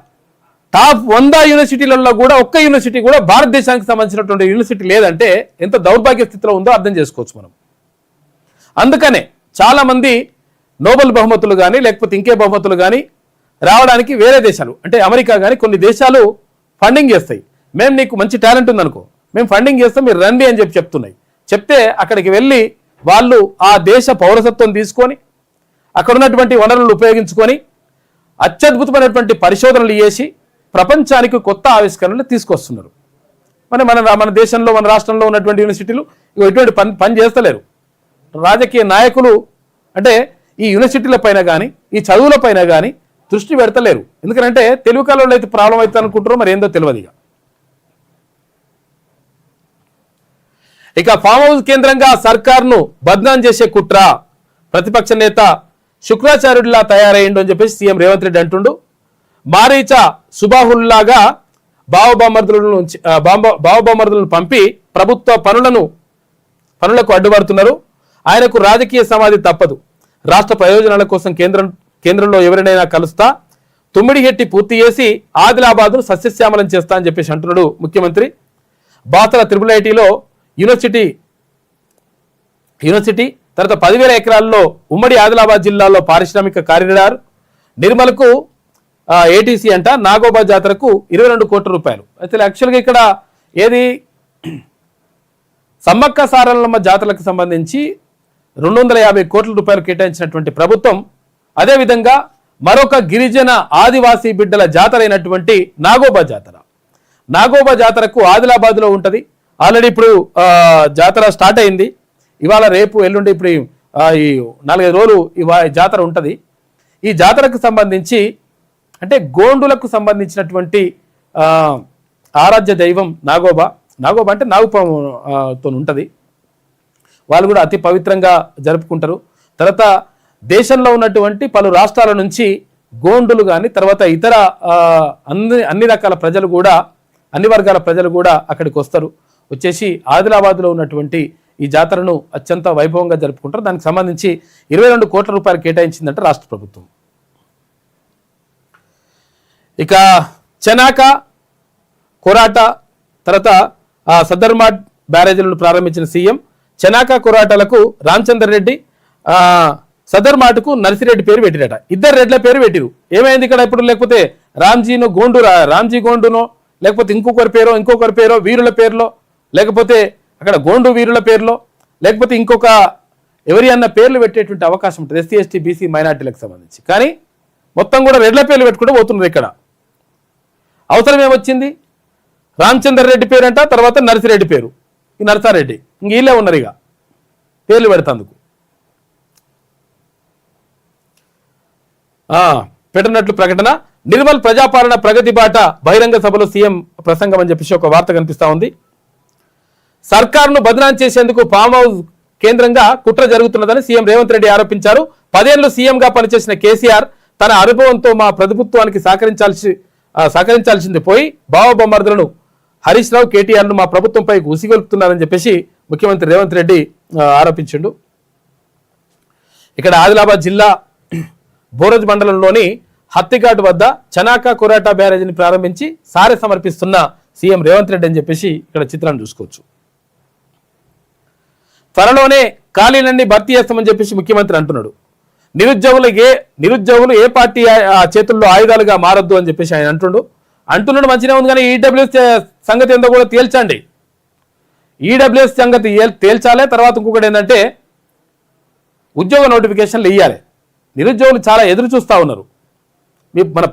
టాప్ 100 యూనివర్సిటీలలో కూడా ఒక్క యూనివర్సిటీ కూడా భారతదేశానికి సంబంధించినటువంటి యూనివర్సిటీ లేదంటే ఎంత దౌర్భాగ్య స్థితిలో ఉందో అర్థం చేసుకోవచ్చు మనం. అందుకనే చాలా మంది నోబెల్ బహుమతులు కానీ లేకపోతే ఇంకే బహుమతులు కానీ రావడానికి వేరే దేశాలు అంటే అమెరికా కానీ కొన్ని దేశాలు ఫండింగ్ చేస్తాయి. మేము నీకు మంచి టాలెంట్ ఉందనుకో, మేము ఫండింగ్ చేస్తాం, మీరు రండి అని చెప్తున్నాయి. చెప్తే అక్కడికి వెళ్ళి వాళ్ళు ఆ దేశ పౌరసత్వం తీసుకొని అక్కడ ఉన్నటువంటి వనరులను ఉపయోగించుకొని అత్యద్భుతమైనటువంటి పరిశోధనలు చేసి ప్రపంచానికి కొత్త ఆవిష్కరణలు తీసుకొస్తున్నారు. మన దేశంలో మన రాష్ట్రంలో ఉన్నటువంటి యూనివర్సిటీలు ఎటువంటి పని చేస్తలేరు. రాజకీయ నాయకులు అంటే ఈ యూనివర్సిటీల పైన కానీ ఈ చదువుల పైన కానీ దృష్టి పెడతలేరు. ఎందుకంటే తెలుగు కళలో అయితే ప్రాబ్లం అవుతుంది అనుకుంటారో మరి ఏందో తెలియదు. ఇక ఫామ్ హౌస్ కేంద్రంగా సర్కార్ను బద్నాం చేసే కుట్ర, ప్రతిపక్ష నేత శుక్రాచార్యుడిలా తయారయ్యిండు అని చెప్పేసి సీఎం రేవంత్ రెడ్డి అంటుండు. మారీచ సుబాహుల్లాగా భావబొమ్మర్దులను పంపి ప్రభుత్వ పనులకు అడ్డుపడుతున్నారు. ఆయనకు రాజకీయ సమాధి తప్పదు. రాష్ట్ర ప్రయోజనాల కోసం కేంద్రంలో ఎవరినైనా కలుస్తా, తుమ్మిడిహెట్టి పూర్తి చేసి ఆదిలాబాద్ను సస్యశ్యామలం చేస్తా అని చెప్పేసి అంటున్నాడు ముఖ్యమంత్రి. బాసర త్రిపుల్ యూనివర్సిటీ తర్వాత 10,000 ఎకరాల్లో ఉమ్మడి ఆదిలాబాద్ జిల్లాలో పారిశ్రామిక కారిడార్ నిర్మలకు ఏటీసీ అంట, నాగోబా జాతరకు 22 కోట్ల రూపాయలు. అయితే యాక్చువల్గా ఇక్కడ ఏది సమ్మక్క సారలమ్మ జాతరలకు సంబంధించి 250 కోట్ల రూపాయలు కేటాయించినటువంటి ప్రభుత్వం అదేవిధంగా మరొక గిరిజన ఆదివాసీ బిడ్డల జాతర అయినటువంటి నాగోబా జాతరకు ఆదిలాబాద్లో ఉంటుంది. ఆల్రెడీ ఇప్పుడు జాతర స్టార్ట్ అయింది. ఇవాళ రేపు ఎల్లుండి ఇప్పుడు ఈ 4-5 రోజులు ఈ జాతర ఉంటుంది. ఈ జాతరకు సంబంధించి అంటే గోండులకు సంబంధించినటువంటి ఆరాధ్య దైవం నాగోబా అంటే నాగుతో ఉంటుంది. వాళ్ళు కూడా అతి పవిత్రంగా జరుపుకుంటారు. తర్వాత దేశంలో ఉన్నటువంటి పలు రాష్ట్రాల నుంచి గోండులు కానీ తర్వాత ఇతర అన్ని రకాల ప్రజలు కూడా అన్ని వర్గాల ప్రజలు కూడా అక్కడికి వస్తారు. వచ్చేసి ఆదిలాబాద్లో ఉన్నటువంటి ఈ జాతరను అత్యంత వైభవంగా జరుపుకుంటారు. దానికి సంబంధించి 22 కోట్ల రూపాయలు కేటాయించిందంట రాష్ట్ర ప్రభుత్వం. ఇక చెనాక కొరాట తర్వాత సదర్మాట్ బ్యారేజీలను ప్రారంభించిన సీఎం. చెనాక కొరాటలకు రామచందర్ రెడ్డి, సదర్మాట్కు నర్సిరెడ్డి పేరు పెట్టిరట. ఇద్దరు రెడ్ల పేరు పెట్టిరు. ఏమైంది ఇక్కడ ఇప్పుడు? లేకపోతే రామ్జీ గోండునో లేకపోతే ఇంకొకరి పేరో వీరుల పేరులో లేకపోతే అక్కడ గోండు వీరుల పేరులో లేకపోతే ఇంకొక ఎవరి అన్న పేర్లు పెట్టేటువంటి అవకాశం ఉంటుంది ఎస్సీ ఎస్టీ బీసీ మైనార్టీలకు సంబంధించి. కానీ మొత్తం కూడా రెడ్ల పేర్లు పెట్టుకుంటూ పోతున్నారు. ఇక్కడ అవసరం ఏమొచ్చింది? రామచందర్ రెడ్డి పేరు అంట, తర్వాత నర్సిరెడ్డి పేరు, ఈ నర్సారెడ్డి, ఇంక వీళ్ళే ఉన్నారు ఇక పేర్లు పెడతాందుకు పెట్టినట్లు ప్రకటన. నిర్మల్ ప్రజాపాలన ప్రగతి బాట బహిరంగ సభలో సీఎం ప్రసంగం అని చెప్పేసి ఒక వార్త కనిపిస్తా ఉంది. సర్కారును బదనాం చేసేందుకు ఫామ్ హౌస్ కేంద్రంగా కుట్ర జరుగుతున్నదని సీఎం రేవంత్ రెడ్డి ఆరోపించారు. 10 ఏళ్లు సీఎంగా పనిచేసిన కేసీఆర్ తన అనుభవంతో మా ప్రభుత్వానికి సహకరించాల్సింది పోయి భావబొమ్మర్దులను హరీష్ రావు కేటీఆర్ను మా ప్రభుత్వంపై ఉసిగొలుపుతున్నారని చెప్పేసి ముఖ్యమంత్రి రేవంత్ రెడ్డి ఆరోపించిండు. ఇక్కడ ఆదిలాబాద్ జిల్లా బోరజ్ మండలంలోని హత్తిఘాట్ వద్ద చనాకా కొరాటా బ్యారేజీని ప్రారంభించి సారె సమర్పిస్తున్న సీఎం రేవంత్ రెడ్డి అని చెప్పేసి ఇక్కడ చిత్రాన్ని చూసుకోవచ్చు. త్వరలోనే ఖాళీలన్నీ భర్తీ చేస్తామని చెప్పేసి ముఖ్యమంత్రి అంటున్నాడు. నిరుద్యోగులు ఏ పార్టీ చేతుల్లో ఆయుధాలుగా మారొద్దు అని చెప్పేసి ఆయన అంటున్నాడు మంచిగా ఉంది. కానీ ఈడబ్ల్యూఎస్ సంగతి ఏందో కూడా తేల్చండి. ఈడబ్ల్యూఎస్ సంగతి తేల్చాలి. తర్వాత ఇంకొకటి ఏంటంటే ఉద్యోగ నోటిఫికేషన్లు ఇవ్వాలి. నిరుద్యోగులు చాలా ఎదురు చూస్తూ ఉన్నారు. మన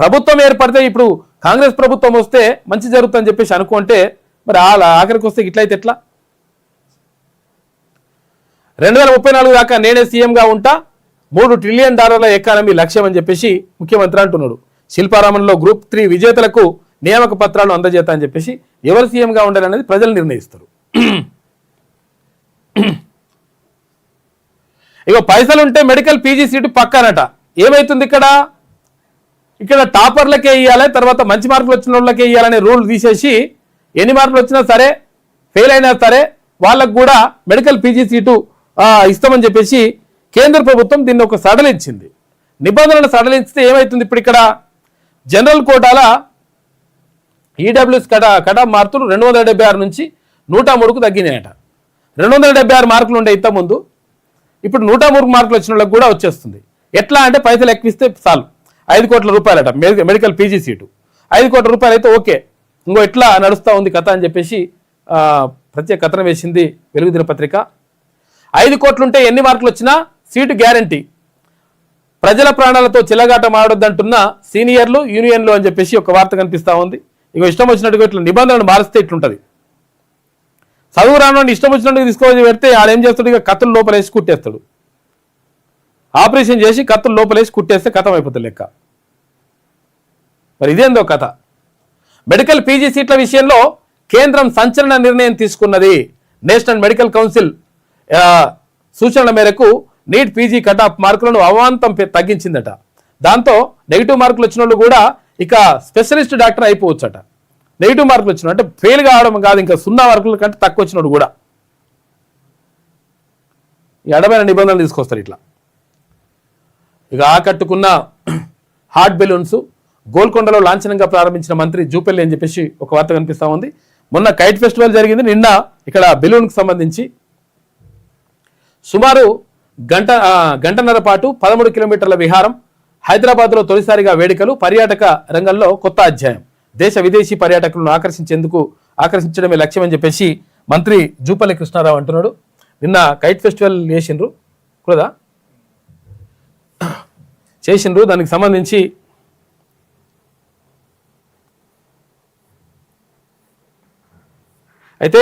ప్రభుత్వం ఏర్పడితే ఇప్పుడు కాంగ్రెస్ ప్రభుత్వం వస్తే మంచి జరుగుతుందని చెప్పేసి అనుకుంటే మరి ఆఖరికి వస్తే ఇట్లయితే ఎట్లా? 2034 దాకా నేనే సీఎంగా ఉంటా, $3 ట్రిలియన్ ఎకానమీ లక్ష్యం అని చెప్పేసి ముఖ్యమంత్రి అంటున్నాడు. శిల్పారామంలో గ్రూప్ 3 విజేతలకు నియామక పత్రాలు అందజేత అని చెప్పేసి ఎవరు సీఎంగా ఉండాలనేది ప్రజలు నిర్ణయిస్తారు. ఇక పైసలు ఉంటే మెడికల్ పీజీ సీటు పక్కానట. ఏమైతుంది ఇక్కడ టాపర్లకే ఇవ్వాలి, తర్వాత మంచి మార్కులు వచ్చిన వాళ్ళకే ఇవ్వాలనే రూల్ తీసేసి ఎన్ని మార్కులు వచ్చినా సరే ఫెయిల్ అయినా సరే వాళ్ళకు కూడా మెడికల్ పీజీ సీటు ఇస్తామని చెప్పేసి కేంద్ర ప్రభుత్వం దీన్ని ఒక సడలించింది. నిబంధనలు సడలించితే ఏమవుతుంది? ఇప్పుడు ఇక్కడ జనరల్ కోటాల ఈడబ్ల్యూఎస్ కటా మార్కులు 276 నుంచి 103కు తగ్గినాయట. 276 మార్కులు ఉండే ఇంతకుముందు ఇప్పుడు 103 మార్కులు వచ్చిన వాళ్ళకి కూడా వచ్చేస్తుంది. ఎట్లా అంటే పైసలు ఎక్కువిస్తే చాలు. 5 కోట్ల రూపాయలట మెడికల్ పీజీ సీటు. 5 కోట్ల రూపాయలు అయితే ఓకే, ఇంకో ఎట్లా నడుస్తూ ఉంది కథ అని చెప్పేసి ప్రత్యేక కథనం వేసింది వెలుగు దినపత్రిక. 5 కోట్లుంటే ఎన్ని మార్కులు వచ్చినా సీటు గ్యారంటీ, ప్రజల ప్రాణాలతో చిల్లగాట మాడొద్దంటున్న సీనియర్లు యూనియన్లు అని చెప్పేసి ఒక వార్త కనిపిస్తూ ఉంది. ఇక ఇష్టం వచ్చినట్టుగా ఇట్లా నిబంధనలు మారిస్తే ఇట్లుంటుంది. చదువు రాను ఇష్టం వచ్చినట్టుగా తీసుకోవాలి పెడితే ఆడ ఏం చేస్తాడు, ఇక కత్తులు లోపలేసి కుట్టేస్తాడు. ఆపరేషన్ చేసి కత్తులు లోపలేసి కుట్టేస్తే కథం అయిపోతుంది లెక్క. మరి ఇదేందో కథ. మెడికల్ పీజీ సీట్ల విషయంలో కేంద్రం సంచలన నిర్ణయం తీసుకున్నది. నేషనల్ మెడికల్ కౌన్సిల్ సూచనల మేరకు నీట్ పీజీ కట్ ఆఫ్ మార్కులను అవాంతం తగ్గించిందట. దాంతో నెగిటివ్ మార్కులు వచ్చిన వాళ్ళు కూడా ఇక స్పెషలిస్ట్ డాక్టర్ అయిపోవచ్చట. నెగిటివ్ మార్కులు వచ్చిన అంటే ఫెయిల్ కావడం కాదు, ఇంకా 0 మార్కుల కంటే తక్కువ వచ్చినోడు కూడా ఈ అడమైన నిబంధనలు తీసుకొస్తారు ఇట్లా. ఇక ఆకట్టుకున్న హాట్ బెలూన్స్ గోల్కొండలో లాంఛనంగా ప్రారంభించిన మంత్రి జూపల్లి అని చెప్పేసి ఒక వార్త కనిపిస్తూ ఉంది. మొన్న కైట్ ఫెస్టివల్ జరిగింది, నిన్న ఇక్కడ బెలూన్కి సంబంధించి సుమారు గంటన్నర పాటు 13 కిలోమీటర్ల విహారం. హైదరాబాద్లో తొలిసారిగా వేడుకలు, పర్యాటక రంగంలో కొత్త అధ్యాయం. దేశ విదేశీ పర్యాటకులను ఆకర్షించడమే లక్ష్యం అని చెప్పేసి మంత్రి జూపల్లి కృష్ణారావు అంటున్నాడు. నిన్న కైట్ ఫెస్టివల్ చేసిండ్రు దానికి సంబంధించి అయితే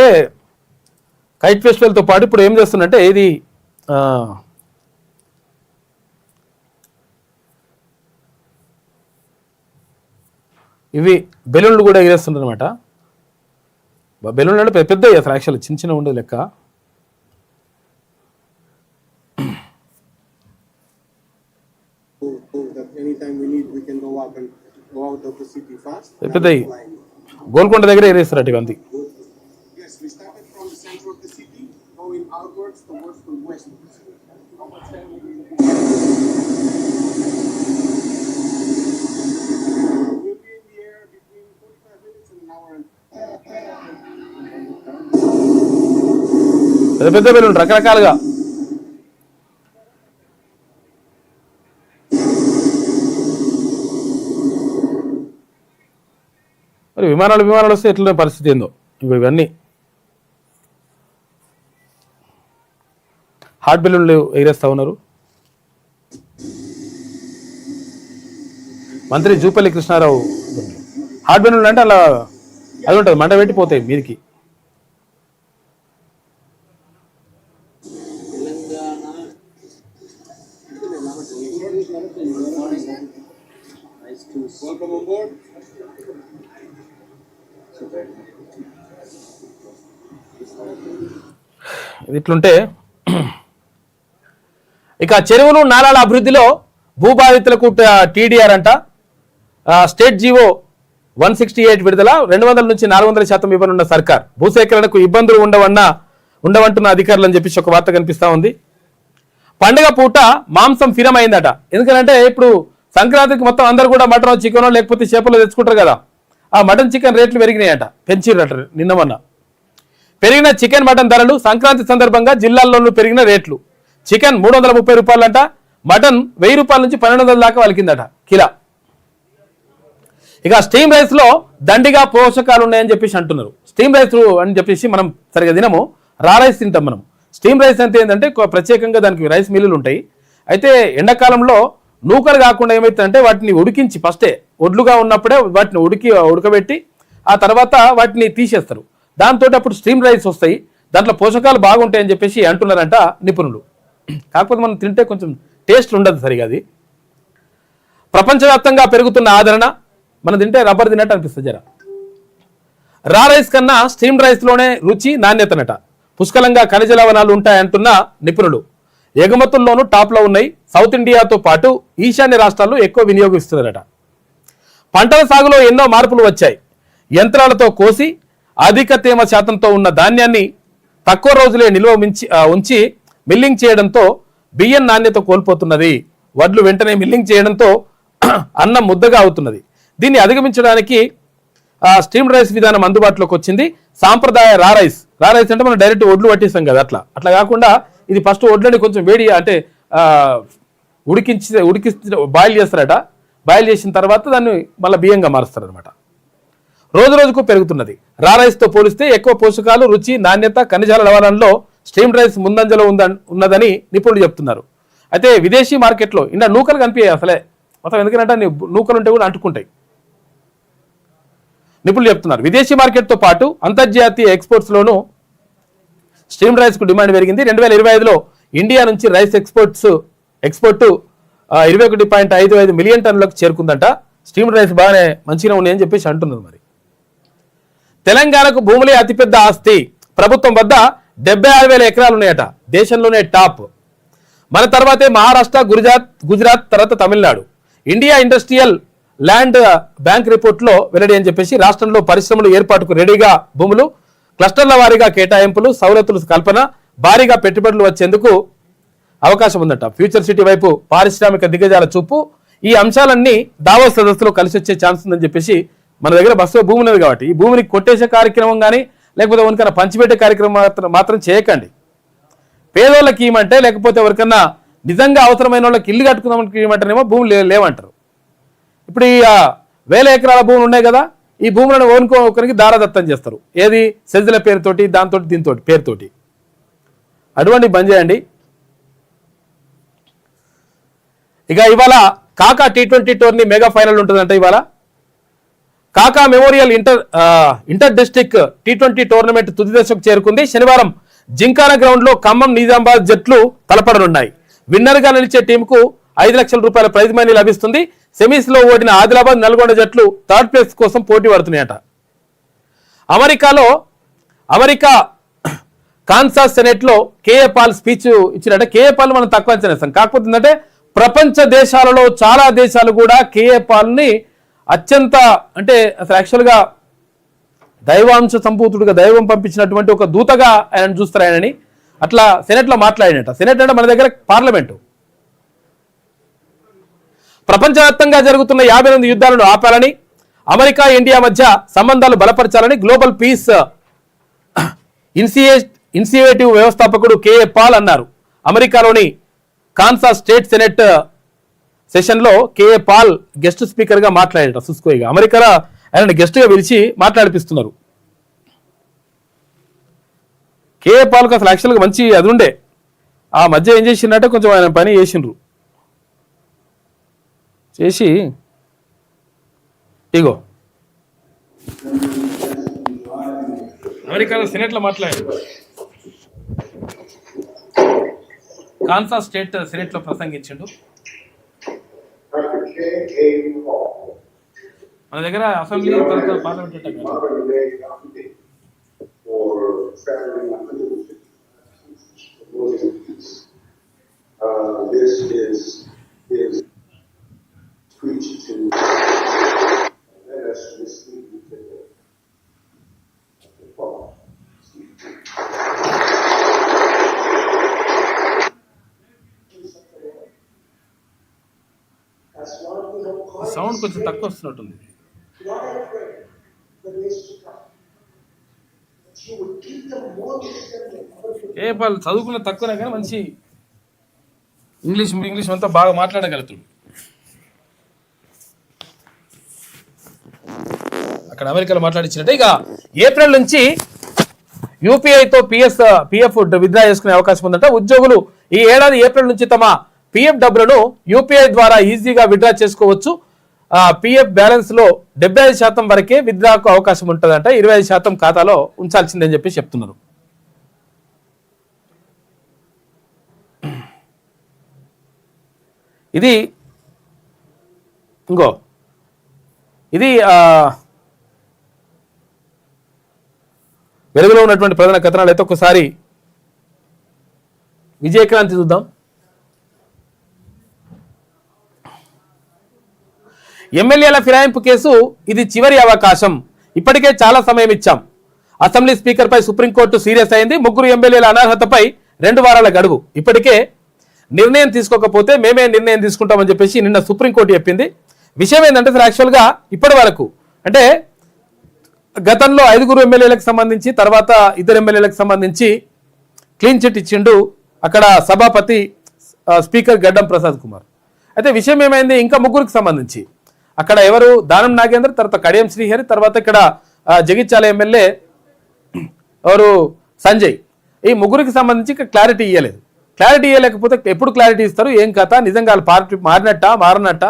కైట్ ఫెస్టివల్తో పాటు ఇప్పుడు ఏం చేస్తున్నట్టే ఇది ఇవి బెలూన్లు కూడా ఎగిరేస్తుంటారు అనమాట. బెలూన్లు అంటే పెద్ద అసలు యాక్చువల్ చిన్న చిన్న ఉండదు లెక్క. పెద్దవి గోల్కొండ దగ్గర ఎగిరేస్తారు ఇవంతి. పెద్ద పెద్ద బెలూన్ రకరకాలుగా. మరి విమానాలు వస్తే ఎట్లా పరిస్థితి ఏందో. ఇప్పుడు ఇవన్నీ హాట్ బెలూన్లు ఎగిరేస్తా ఉన్నారు. మంత్రి జూపల్లి కృష్ణారావు హాట్ బెలూన్లు అంటే అలా అది ఉంటుంది, మంట పెట్టిపోతాయి మీదికి. ఇది ఇట్లుంటే ఇక చెరువులు నాలాల అభివృద్ధిలో భూబాధితులకు టీడీఆర్ అంట. స్టేట్ జీవో 168 విడుదల. 200 నుంచి 400% ఇవ్వనున్న సర్కార్. భూసేకరణకు ఇబ్బందులు ఉండవంటున్న అధికారులు అని చెప్పేసి ఒక వార్త కనిపిస్తా ఉంది. పండుగ పూట మాంసం ఫిరమైందట. ఎందుకంటే ఇప్పుడు సంక్రాంతికి మొత్తం అందరు కూడా మటన్ చికెనో లేకపోతే చేపలు తెచ్చుకుంటారు కదా. ఆ మటన్ చికెన్ రేట్లు పెరిగినాయట, పెంచిరట నిన్న మొన్న. పెరిగిన చికెన్ మటన్ ధరలు సంక్రాంతి సందర్భంగా జిల్లాల్లోనూ పెరిగిన రేట్లు. చికెన్ 330 రూపాయలంట, మటన్ 1000 రూపాయల నుంచి 1200 దాకా వలికిందట కిలా. ఇక స్టీమ్ రైస్ లో దండిగా పోషకాలు ఉన్నాయని చెప్పేసి అంటున్నారు. స్టీమ్ రైస్ అని చెప్పేసి మనం సరిగా తినము, రా రైస్ తింటాం మనం. స్టీమ్ రైస్ అంటే ఏంటంటే ప్రత్యేకంగా దానికి రైస్ మిల్లులు ఉంటాయి. అయితే ఎండాకాలంలో నూకలు కాకుండా ఏమవుతుందంటే వాటిని ఉడికించి ఫస్టే ఒడ్లుగా ఉన్నప్పుడే వాటిని ఉడకబెట్టి ఆ తర్వాత వాటిని తీసేస్తారు. దాంతో అప్పుడు స్టీమ్ రైస్ వస్తాయి, దాంట్లో పోషకాలు బాగుంటాయని చెప్పేసి అంటున్నారంట నిపుణులు. కాకపోతే మనం తింటే కొంచెం టేస్ట్ ఉండదు సరిగా. అది ప్రపంచవ్యాప్తంగా పెరుగుతున్న ఆదరణ. మనం తింటే రబ్బర్ తిన్నట్టు అనిపిస్తుంది జర. రా రైస్ కన్నా స్టీమ్ రైస్లోనే రుచి నాణ్యతనట. పుష్కలంగా ఖనిజ లవణాలు ఉంటాయంటున్న నిపుణులు. ఎగుమతుల్లోనూ టాప్లో ఉన్నాయి. సౌత్ ఇండియాతో పాటు ఈశాన్య రాష్ట్రాల్లో ఎక్కువ వినియోగిస్తున్నారట. పంటల సాగులో ఎన్నో మార్పులు వచ్చాయి. యంత్రాలతో కోసి అధిక తేమ శాతంతో ఉన్న ధాన్యాన్ని తక్కువ రోజులే నిల్వ ఉంచి మిల్లింగ్ చేయడంతో బియ్యం నాణ్యత కోల్పోతున్నది. వడ్లు వెంటనే మిల్లింగ్ చేయడంతో అన్నం ముద్దగా అవుతున్నది. దీన్ని అధిగమించడానికి స్టీమ్ రైస్ విధానం అందుబాటులోకి వచ్చింది. సాంప్రదాయ రా రైస్ అంటే మనం డైరెక్ట్ ఒడ్లు పట్టిస్తాం కదా, అట్లా కాకుండా ఇది ఫస్ట్ వడ్లని కొంచెం వేడి అంటే ఉడికించి బాయిల్ చేస్తారట. బాయిల్ చేసిన తర్వాత దాన్ని మళ్ళీ బియ్యంగా మారుస్తారనమాట. రోజు రోజుకు పెరుగుతున్నది. రా రైస్తో పోలిస్తే ఎక్కువ పోషకాలు, రుచి, నాణ్యత, ఖనిజాల లవణంలో స్టీమ్డ్ రైస్ ముందంజలో ఉన్నదని నిపుణులు చెప్తున్నారు. అయితే విదేశీ మార్కెట్లో ఇంకా నూకలు కనిపించాయి అసలే మొత్తం, ఎందుకంటే నూకలు ఉంటే కూడా అంటుకుంటాయి. నిపుణులు చెప్తున్నారు విదేశీ మార్కెట్తో పాటు అంతర్జాతీయ ఎక్స్పోర్ట్స్లోనూ స్టీమ్డ్ రైస్కు డిమాండ్ పెరిగింది. 2025లో ఇండియా నుంచి రైస్ ఎక్స్పోర్ట్ 21.55 మిలియన్ టన్నులకు చేరుకుందంట. స్టీమ్డ్ రైస్ బాగానే మంచిగా ఉన్నాయని చెప్పేసి అంటున్నారు. మరి తెలంగాణకు భూములే అతిపెద్ద ఆస్తి. ప్రభుత్వం వద్ద 76,000 ఎకరాలు ఉన్నాయట. దేశంలోనే టాప్. మన తర్వాతే మహారాష్ట్ర, గుజరాత్ తర్వాత Tamil Nadu. India industrial land bank రిపోర్ట్లో వెల్లడి అని చెప్పేసి రాష్ట్రంలో పరిశ్రమలు ఏర్పాటుకు రెడీగా భూములు, క్లస్టర్ల వారీగా కేటాయింపులు, సౌలతులు కల్పన, భారీగా పెట్టుబడులు వచ్చేందుకు అవకాశం ఉందట. ఫ్యూచర్ సిటీ వైపు పారిశ్రామిక దిగ్గజాల చూపు. ఈ అంశాలన్నీ దావోస్ సదస్సులో కలిసి వచ్చే ఛాన్స్ ఉందని చెప్పేసి మన దగ్గర బస్సులో భూమి ఉన్నది కాబట్టి ఈ భూమిని కొట్టేసే కార్యక్రమం కానీ లేకపోతే ఎవరికైనా పంచిపెట్టే కార్యక్రమం మాత్రం చేయకండి. పేదోళ్ళకి ఇవ్వమంటే లేకపోతే ఎవరికన్నా నిజంగా అవసరమైన వాళ్ళకి ఇల్లు కట్టుకుందామని ఇవ్వమంటేనేమో భూములు లేవంటారు. ఇప్పుడు ఈ 1000 ఎకరాల భూములు ఉన్నాయి కదా, ఈ భూములను ఒకరికి దారాదత్తం చేస్తారు. ఏది సెజ్ల పేరుతోటి, దాంతో దీంతో పేరుతోటి. అటువంటి బంద్ చేయండి. ఇక ఇవాళ కాకా T20 టోర్నీ మెగా ఫైనల్ ఉంటుందంట. ఇవాళ కాకా memorial inter district T20 tournament తుది దశకు చేరుకుంది. శనివారం జింకానా గ్రౌండ్ లో ఖమ్మం, నిజామాబాద్ జట్లు తలపడనున్నాయి. విన్నర్ గా నిలిచే టీంకు 5 లక్షల రూపాయల ప్రైజ్ మనీ లభిస్తుంది. సెమీస్ లో ఓడిన ఆదిలాబాద్, నల్గొండ జట్లు థర్డ్ ప్లేస్ కోసం పోటీ పడుతున్నాయట. అమెరికా కాన్సాస్ సెనెట్ లో కేఏ పాల్ స్పీచ్ ఇచ్చినట్ట. కేఏ పాల్ మనం తక్కువ అంచనా వేస్తాం. కాకపోతే ఏంటంటే ప్రపంచ దేశాలలో చాలా దేశాలు కూడా కేఏ పాల్ ని అత్యంత అంటే అసలు యాక్చువల్గా దైవాంశ సంపూతుడుగా దైవం పంపించినటువంటి ఒక దూతగా ఆయన చూస్తారు ఆయనని. అట్లా సెనెట్ లో మాట్లాడినట్ట. సెనెట్ అంటే మన దగ్గర పార్లమెంటు. ప్రపంచవ్యాప్తంగా జరుగుతున్న 58 యుద్ధాలను ఆపాలని, అమెరికా, ఇండియా మధ్య సంబంధాలు బలపరచాలని గ్లోబల్ పీస్ ఇనిషియేటివ్ వ్యవస్థాపకుడు కేఏ పాల్ అన్నారు. అమెరికాలోని కాన్సాస్ స్టేట్ సెనెట్ సెషన్ లో కేఏ పాల్ గెస్ట్ స్పీకర్ గా మాట్లాడారు. సుస్కోయిగా అమెరికాలో ఆయన గెస్ట్ గా పిలిచి మాట్లాడిపిస్తున్నారు. కేఏ పాల్కు అసలు యాక్చువల్గా మంచి అది ఉండే. ఆ మధ్య ఏం చేసిందంటే కొంచెం ఆయన పని చేసి ఇగో అమెరికాలో సెనెట్లో మాట్లాడారు. కాన్సాస్ స్టేట్ సెనెట్లో ప్రసంగించిండు. మన దగ్గర అసెంబ్లీ పార్లమెంట్ సౌండ్ కొంచెం తక్కువ వస్తున్నట్టుంది. ఏ పాల్ చదువుకున్న తక్కువనే కానీ మంచి ఇంగ్లీష్ అంతా బాగా మాట్లాడగలుగుతాడు. అక్కడ అమెరికాలో మాట్లాడించినట్టే. ఇక ఏప్రిల్ నుంచి యూపీఐతో పిఎఫ్ విత్డ్రా చేసుకునే అవకాశం ఉందంట. ఉద్యోగులు ఈ ఏడాది ఏప్రిల్ నుంచి తమ పిఎఫ్ డబ్బులను యూపీఐ ద్వారా ఈజీగా విత్డ్రా చేసుకోవచ్చు. పిఎఫ్ బ్యాలెన్స్ లో 75% వరకే విత్డ్రాకు అవకాశం ఉంటుందంట. 25% ఖాతాలో ఉంచాల్సిందని చెప్పి చెప్తున్నారు. ఇది వెలుగులో ఉన్నటువంటి ప్రధాన కథనాలు అయితే ఒకసారి విజయక్రాంతి చూద్దాం. ఎమ్మెల్యేల ఫిరాయింపు కేసు ఇది చివరి అవకాశం. ఇప్పటికే చాలా సమయం ఇచ్చాం. అసెంబ్లీ స్పీకర్ పై సుప్రీంకోర్టు సీరియస్ అయింది. 3 ఎమ్మెల్యేల అనర్హతపై 2 వారాల గడువు. ఇప్పటికే నిర్ణయం తీసుకోకపోతే మేమే నిర్ణయం తీసుకుంటామని చెప్పేసి నిన్న సుప్రీంకోర్టు చెప్పింది. విషయం ఏంటంటే సార్ యాక్చువల్గా ఇప్పటి వరకు అంటే గతంలో 5 ఎమ్మెల్యేలకు సంబంధించి తర్వాత 2 ఎమ్మెల్యేలకు సంబంధించి క్లీన్ చిట్ ఇచ్చిండు అక్కడ సభాపతి స్పీకర్ గడ్డం ప్రసాద్ కుమార్. అయితే విషయం ఏమైంది, ఇంకా ముగ్గురికి సంబంధించి అక్కడ ఎవరు, దానం నాగేందర్, తర్వాత కడియం శ్రీహరి, తర్వాత ఇక్కడ జగిత్యాల ఎమ్మెల్యే ఎవరు సంజయ్, ఈ ముగ్గురికి సంబంధించి క్లారిటీ ఇవ్వలేదు. క్లారిటీ ఇవ్వలేకపోతే ఎప్పుడు క్లారిటీ ఇస్తారు, ఏం కథ, నిజంగా పార్టీ మారనట్ట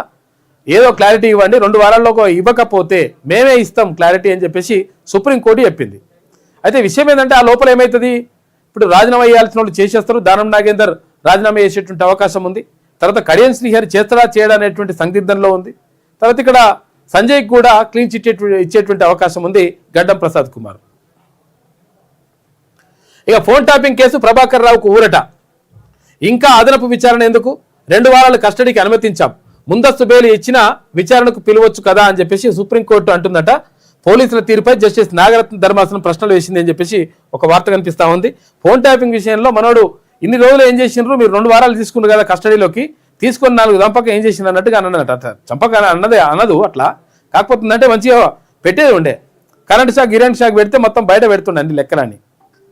ఏదో క్లారిటీ ఇవ్వండి, 2 వారాల్లో ఇవ్వకపోతే మేమే ఇస్తాం క్లారిటీ అని చెప్పేసి సుప్రీంకోర్టు చెప్పింది. అయితే విషయం ఏంటంటే ఆ లోపల ఏమవుతుంది, ఇప్పుడు రాజీనామా చేయాల్సిన వాళ్ళు చేసేస్తారు, దానం నాగేందర్ రాజీనామా చేసేటువంటి అవకాశం ఉంది, తర్వాత కడియం శ్రీహరి చేస్తాడా చేయడా అనేటువంటి సందిగ్ధంలో ఉంది, తర్వాత ఇక్కడ సంజయ్ కూడా క్లీన్ చిట్ ఇచ్చేటువంటి అవకాశం ఉంది గడ్డం ప్రసాద్ కుమార్. ఇక ఫోన్ ట్యాపింగ్ కేసు ప్రభాకర్ రావుకు ఊరట, ఇంకా అదనపు విచారణ ఎందుకు, 2 వారాలు కస్టడీకి అనుమతించాం, ముందస్తు బెయిల్ ఇచ్చినా విచారణకు పిలవచ్చు కదా అని చెప్పేసి సుప్రీంకోర్టు అంటుందట. పోలీసుల తీరుపై జస్టిస్ నాగరత్న ధర్మాసనం ప్రశ్నలు వేసింది అని చెప్పేసి ఒక వార్త కనిపిస్తా ఉంది. ఫోన్ ట్యాపింగ్ విషయంలో మనోడు ఇన్ని రోజులు ఏం చేసినారు, మీరు 2 వారాలు తీసుకున్నారు కదా కస్టడీలోకి, తీసుకొని 4 చంపక ఏం చేసింది అన్నట్టుగా అన్నదట. చంపక అనదు అట్లా, కాకపోతే అంటే మంచిగా పెట్టేది ఉండే, కరెంట్ షాక్ గిరెంట్ షాక్ పెడితే మొత్తం బయట పెడుతుండే అన్ని లెక్కలన్నీ,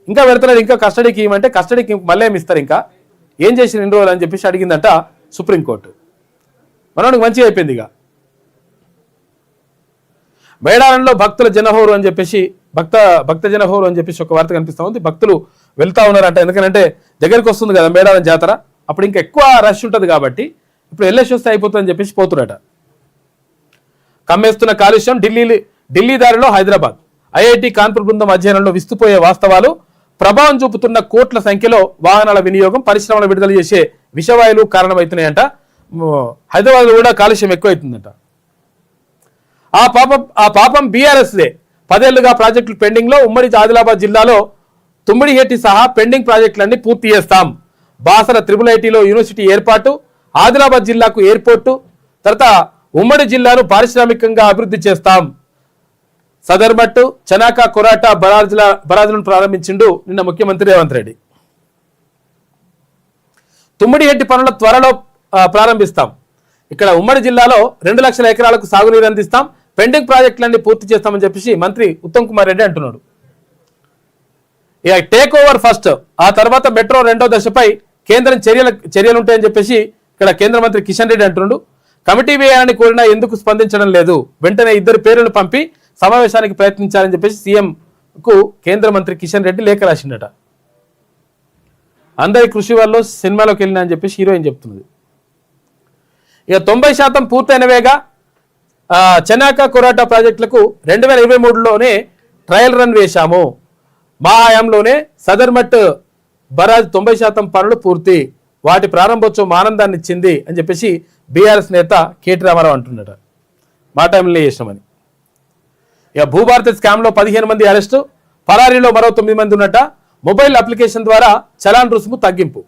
ఇంకా పెడతలేదు, ఇంకా కస్టడీకి ఇవ్వమంటే కస్టడీకి మళ్ళీ ఏమి ఇస్తారు, ఇంకా ఏం చేసిన 2 రోజులు అని చెప్పేసి అడిగిందట సుప్రీంకోర్టు. మనోడికి మంచిగా అయిపోయింది. ఇక మేడారంలో భక్తుల జనహోరు అని చెప్పేసి భక్త జనహోరు అని చెప్పేసి ఒక వార్త కనిపిస్తూ ఉంది. భక్తులు వెళ్తా ఉన్నారంట, ఎందుకంటే దగ్గరికి వస్తుంది కదా మేడారం జాతర, అప్పుడు ఇంకా ఎక్కువ రష్ ఉంటుంది కాబట్టి ఇప్పుడు వెళ్ళేసి వస్తే అయిపోతుందని చెప్పేసి పోతున్నట. కమ్మేస్తున్న కాలుష్యం, ఢిల్లీ దారిలో హైదరాబాద్, ఐఐటి కాన్పూర్ బృందం అధ్యయనంలో విస్తుపోయే వాస్తవాలు, ప్రభావం చూపుతున్న కోట్ల సంఖ్యలో వాహనాల వినియోగం, పరిశ్రమలు విడుదల చేసే విషవాయువులు కారణమవుతున్నాయంట. హైదరాబాద్లో కూడా కాలుష్యం ఎక్కువైతుందంట. ఆ పాపం బీఆర్ఎస్దే, 10 ఏళ్లుగా ప్రాజెక్టులు పెండింగ్ లో, ఉమ్మడి ఆదిలాబాద్ జిల్లాలో తుమ్మిడిహెట్టి సహా పెండింగ్ ప్రాజెక్టులన్నీ పూర్తి చేస్తాం, బాసర IIITలో యూనివర్సిటీ ఏర్పాటు, ఆదిలాబాద్ జిల్లాకు ఎయిర్పోర్టు, తర్వాత ఉమ్మడి జిల్లాను పారిశ్రామికంగా అభివృద్ధి చేస్తాం, సదర్మట్టు చనాక కొరాటా బరాజులను ప్రారంభించిండు నిన్న ముఖ్యమంత్రి రేవంత్ రెడ్డి. తుమ్మిడిహెట్టి పనుల త్వరలో ప్రారంభిస్తాం, ఇక్కడ ఉమ్మడి జిల్లాలో 2 లక్షల ఎకరాలకు సాగునీరు అందిస్తాం, పెండింగ్ ప్రాజెక్టులన్నీ పూర్తి చేస్తామని చెప్పేసి మంత్రి ఉత్తమ్ కుమార్ రెడ్డి అంటున్నాడు. ఇక టేక్ ఓవర్ ఫస్ట్, ఆ తర్వాత మెట్రో 2వ దశపై కేంద్రం చర్యలు ఉంటాయని చెప్పేసి ఇక్కడ కేంద్ర మంత్రి కిషన్ రెడ్డి అంటున్నాడు. కమిటీ వేయాలని కోరినా ఎందుకు స్పందించడం లేదు, వెంటనే 2 పేర్లను పంపి సమావేశానికి ప్రయత్నించాలని చెప్పేసి సీఎంకు కేంద్ర మంత్రి కిషన్ రెడ్డి లేఖ రాసిండట. అందరి కృషి వల్ల సినిమాలోకి వెళ్ళినా అని చెప్పేసి హీరోయిన్ చెప్తున్నది. ఇక 90% పూర్తయినవేగా చెనాక కొరాటా ప్రాజెక్టులకు 2023లోనే ట్రయల్ రన్ వేశాము, మా హయాంలోనే సదర్మట్ బరాజ్ 90% పనులు పూర్తి, వాటి ప్రారంభోత్సవం ఆనందాన్ని ఇచ్చింది అని చెప్పేసి బీఆర్ఎస్ నేత కేటీ రామారావు అంటున్నాడు. మా టైంలో చేసినామని. ఇక భూభారతి స్కామ్లో 15 మంది అరెస్టు, పరారీలో మరో 9 మంది ఉన్నట, మొబైల్ అప్లికేషన్ ద్వారా చలాన్ రుసుము తగ్గింపు,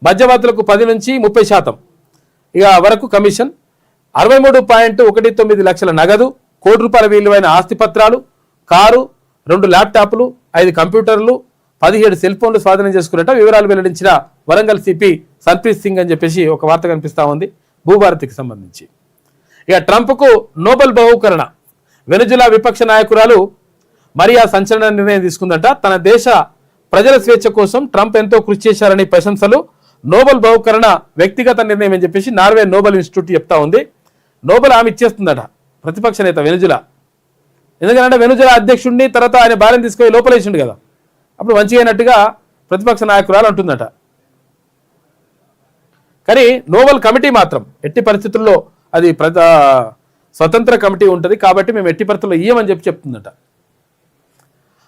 మధ్యవర్తులకు 10 నుంచి 30% ఇక వరకు కమిషన్, 63.19 లక్షల నగదు, ₹1 విలువైన ఆస్తి పత్రాలు, కారు, 2 ల్యాప్టాప్లు, 5 కంప్యూటర్లు, 17 సెల్ ఫోన్లు స్వాధీనం చేసుకున్నట్టు వివరాలు వెల్లడించిన వరంగల్ సిపి సన్ప్రీత్ సింగ్ అని చెప్పేసి ఒక వార్త కనిపిస్తా ఉంది భూభారతికి సంబంధించి. ఇక ట్రంప్కు నోబెల్ బహుకరణ, వెనుజులా విపక్ష నాయకురాలు మరియా సంచలన నిర్ణయం తీసుకుందట. తన దేశ ప్రజల స్వేచ్ఛ కోసం ట్రంప్ ఎంతో కృషి చేశారని ప్రశంసలు, నోబెల్ బహుకరణ వ్యక్తిగత నిర్ణయం అని చెప్పేసి నార్వే నోబెల్ ఇన్స్టిట్యూట్ చెప్తా ఉంది. నోబెల్ ఆమె ఇచ్చేస్తుందట ప్రతిపక్ష నేత వెనుజులా, ఎందుకంటే వెనుజులా అధ్యక్షుడిని తర్వాత ఆయన భార్యను తీసుకొని లోపలేసిండు కదా, అప్పుడు మంచిగా అయినట్టుగా ప్రతిపక్ష నాయకురాలు అంటుందట. కానీ నోబెల్ కమిటీ మాత్రం ఎట్టి పరిస్థితుల్లో అది స్వతంత్ర కమిటీ ఉంటుంది కాబట్టి మేము ఎట్టి పరిస్థితుల్లో ఇయ్యమని చెప్తుందట.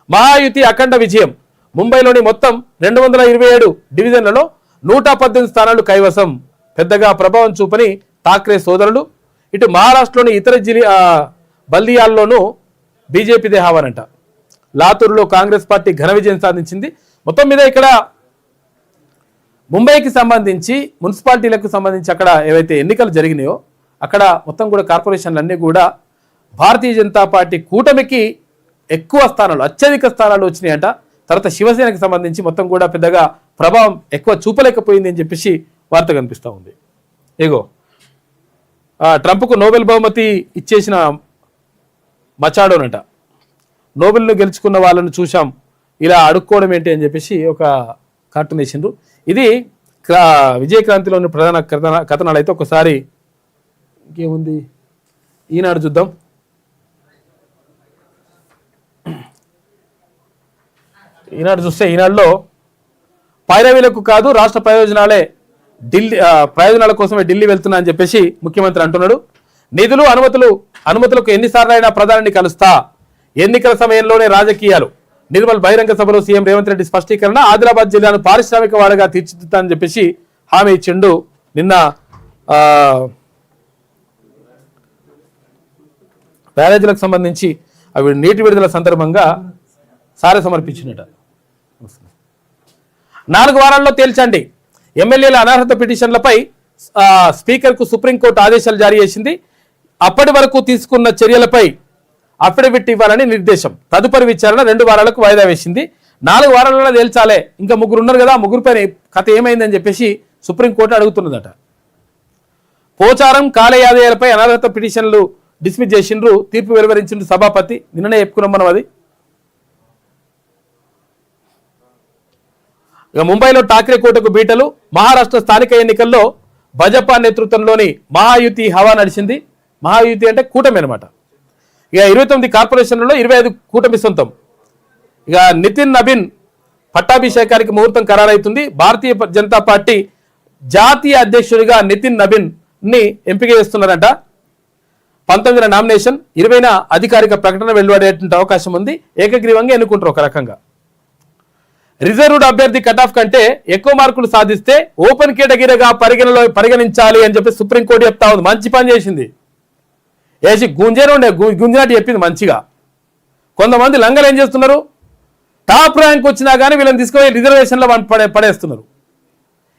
మహాయుతి అఖండ విజయం, ముంబైలోని మొత్తం 227 డివిజన్లలో 118 స్థానాలు కైవసం, పెద్దగా ప్రభావం చూపని ఠాక్రే సోదరులు. ఇటు మహారాష్ట్రలోని ఇతర బల్దియాల్లోనూ బీజేపీదే హావనంట. లాతూరులో కాంగ్రెస్ పార్టీ ఘన విజయం సాధించింది. మొత్తం మీద ఇక్కడ ముంబైకి సంబంధించి మున్సిపాలిటీలకు సంబంధించి అక్కడ ఏవైతే ఎన్నికలు జరిగినాయో అక్కడ మొత్తం కూడా కార్పొరేషన్లు అన్నీ కూడా భారతీయ జనతా పార్టీ కూటమికి ఎక్కువ స్థానాలు, అత్యధిక స్థానాలు వచ్చినాయంట. తర్వాత శివసేనకి సంబంధించి మొత్తం కూడా పెద్దగా ప్రభావం ఎక్కువ చూపలేకపోయింది అని చెప్పేసి వార్త కనిపిస్తూ ఉంది. ఇగో ట్రంప్కు నోబెల్ బహుమతి ఇచ్చేసిన మచాడోనట, నోబెల్ను గెలుచుకున్న వాళ్ళను చూసాం, ఇలా అడుక్కోవడం ఏంటి అని చెప్పేసి ఒక కార్టూన్ వేసిండ్రు. ఇది విజయక్రాంతిలోని ప్రధాన కథనాలు. అయితే ఒకసారి ఇంకేముంది ఈనాడు చూద్దాం. ఈనాడు చూస్తే ఈనాడులో పైరవీలకు కాదు రాష్ట్ర ప్రయోజనాల కోసమే ఢిల్లీ వెళ్తున్నా అని చెప్పేసి ముఖ్యమంత్రి అంటున్నాడు. నిధులు అనుమతులకు ఎన్నిసార్లు అయినా ప్రధానిని కలుస్తా, ఎన్నికల సమయంలోనే రాజకీయాలు. నిర్మల్ బహిరంగ సభలో సీఎం రేవంత్ రెడ్డి స్పష్టీకరణ. ఆదిలాబాద్ జిల్లాను పారిశ్రామిక వాడగా తీర్చిదిద్దా అని చెప్పేసి హామీ ఇచ్చిండు. నిన్న బ్యారేజీలకు సంబంధించి అవి నీటి విడుదల సందర్భంగా సారే సమర్పించినట. 4 వారాల్లో తేల్చండి. ఎమ్మెల్యేల అనర్హత పిటిషన్లపై స్పీకర్కు సుప్రీంకోర్టు ఆదేశాలు జారీ చేసింది. అప్పటి వరకు తీసుకున్న చర్యలపై అఫిడవిట్ ఇవ్వాలని నిర్దేశం. తదుపరి విచారణ 2 వారాలకు వాయిదా వేసింది. 4 వారాలలో తేల్చాలే. ఇంకా 3 ఉన్నారు కదా, 3 పైన కథ ఏమైందని చెప్పేసి సుప్రీంకోర్టు అడుగుతున్నదట. పోచారం కాలే ఆదాయాలపై అనర్హత పిటిషన్లు డిస్మిస్ చేసిండ్రు. తీర్పు వెలువరించిండ్రు సభాపతి. నిన్ననే చెప్పుకున్నాం మనం అది. ఇక ముంబైలో ఠాక్రే కోటకు బీటలు. మహారాష్ట్ర స్థానిక ఎన్నికల్లో భాజపా నేతృత్వంలోని మహాయుతి హవా నడిచింది. మహాయుతి అంటే కూటమి అనమాట. ఇక 29 కార్పొరేషన్లలో 25 కూటమి సొంతం. ఇక నితిన్ నబీన్ పట్టాభిషేకానికి ముహూర్తం ఖరారైతుంది. భారతీయ జనతా పార్టీ జాతీయ అధ్యక్షుడిగా నితిన్ నబీన్ ని ఎంపిక చేస్తున్నారంట. 19న నామినేషన్, 20న అధికారిక ప్రకటన వెలువడేటువంటి అవకాశం ఉంది. ఏకగ్రీవంగా ఎన్నుకుంటారు ఒక రకంగా. రిజర్వ్డ్ అభ్యర్థి కటాఫ్ కంటే ఎక్కువ మార్కులు సాధిస్తే ఓపెన్ కేటగిరీగా పరిగణించాలి అని చెప్పి సుప్రీంకోర్టు చెప్తా ఉంది. మంచి పని చేసింది. వేసి గుంజినట్టు చెప్పింది మంచిగా. కొంతమంది లంగలు ఏం చేస్తున్నారు, టాప్ ర్యాంక్ వచ్చినా కానీ వీళ్ళని తీసుకుపోయి రిజర్వేషన్లో పడేస్తున్నారు.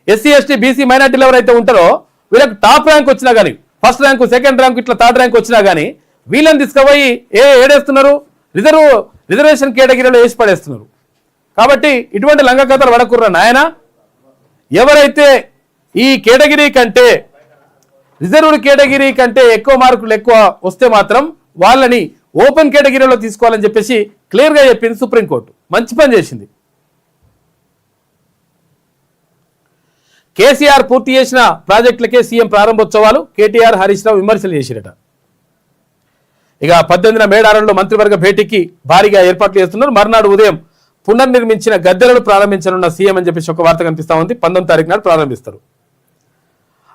ఎస్సీ ఎస్టీ బీసీ మైనార్టీలు ఎవరైతే ఉంటారో వీళ్ళకి టాప్ ర్యాంక్ వచ్చినా కానీ, ఫస్ట్ ర్యాంకు సెకండ్ ర్యాంకు ఇట్లా థర్డ్ ర్యాంక్ వచ్చినా కానీ వీళ్ళని తీసుకుపోయి ఏడేస్తున్నారు, రిజర్వేషన్ కేటగిరీలో వేసి పడేస్తున్నారు. కాబట్టి ఇటువంటి లంగ కథలు పడకుర్రా నాయన. ఎవరైతే ఈ కేటగిరీ కంటే రిజర్వ్డ్ కేటగిరీ కంటే ఎక్కువ మార్కులు ఎక్కువ వస్తే మాత్రం వాళ్ళని ఓపెన్ కేటగిరీలో తీసుకోవాలని చెప్పేసి క్లియర్గా చెప్పింది సుప్రీంకోర్టు. మంచి పని చేసింది. కేసీఆర్ పూర్తి చేసిన ప్రాజెక్టులకే సీఎం ప్రారంభోత్సవాలు. కేటీఆర్ హరీష్ రావు విమర్శలు చేసిరట. ఇక 18న మేడారంలో మంత్రివర్గ భేటీకి భారీగా ఏర్పాట్లు చేస్తున్నారు. మర్నాడు ఉదయం పునర్నిర్మించిన గద్దెలను ప్రారంభించనున్న సీఎం అని చెప్పేసి ఒక వార్త కనిపిస్తా ఉంది. 19వ తారీఖు నాడు ప్రారంభిస్తారు.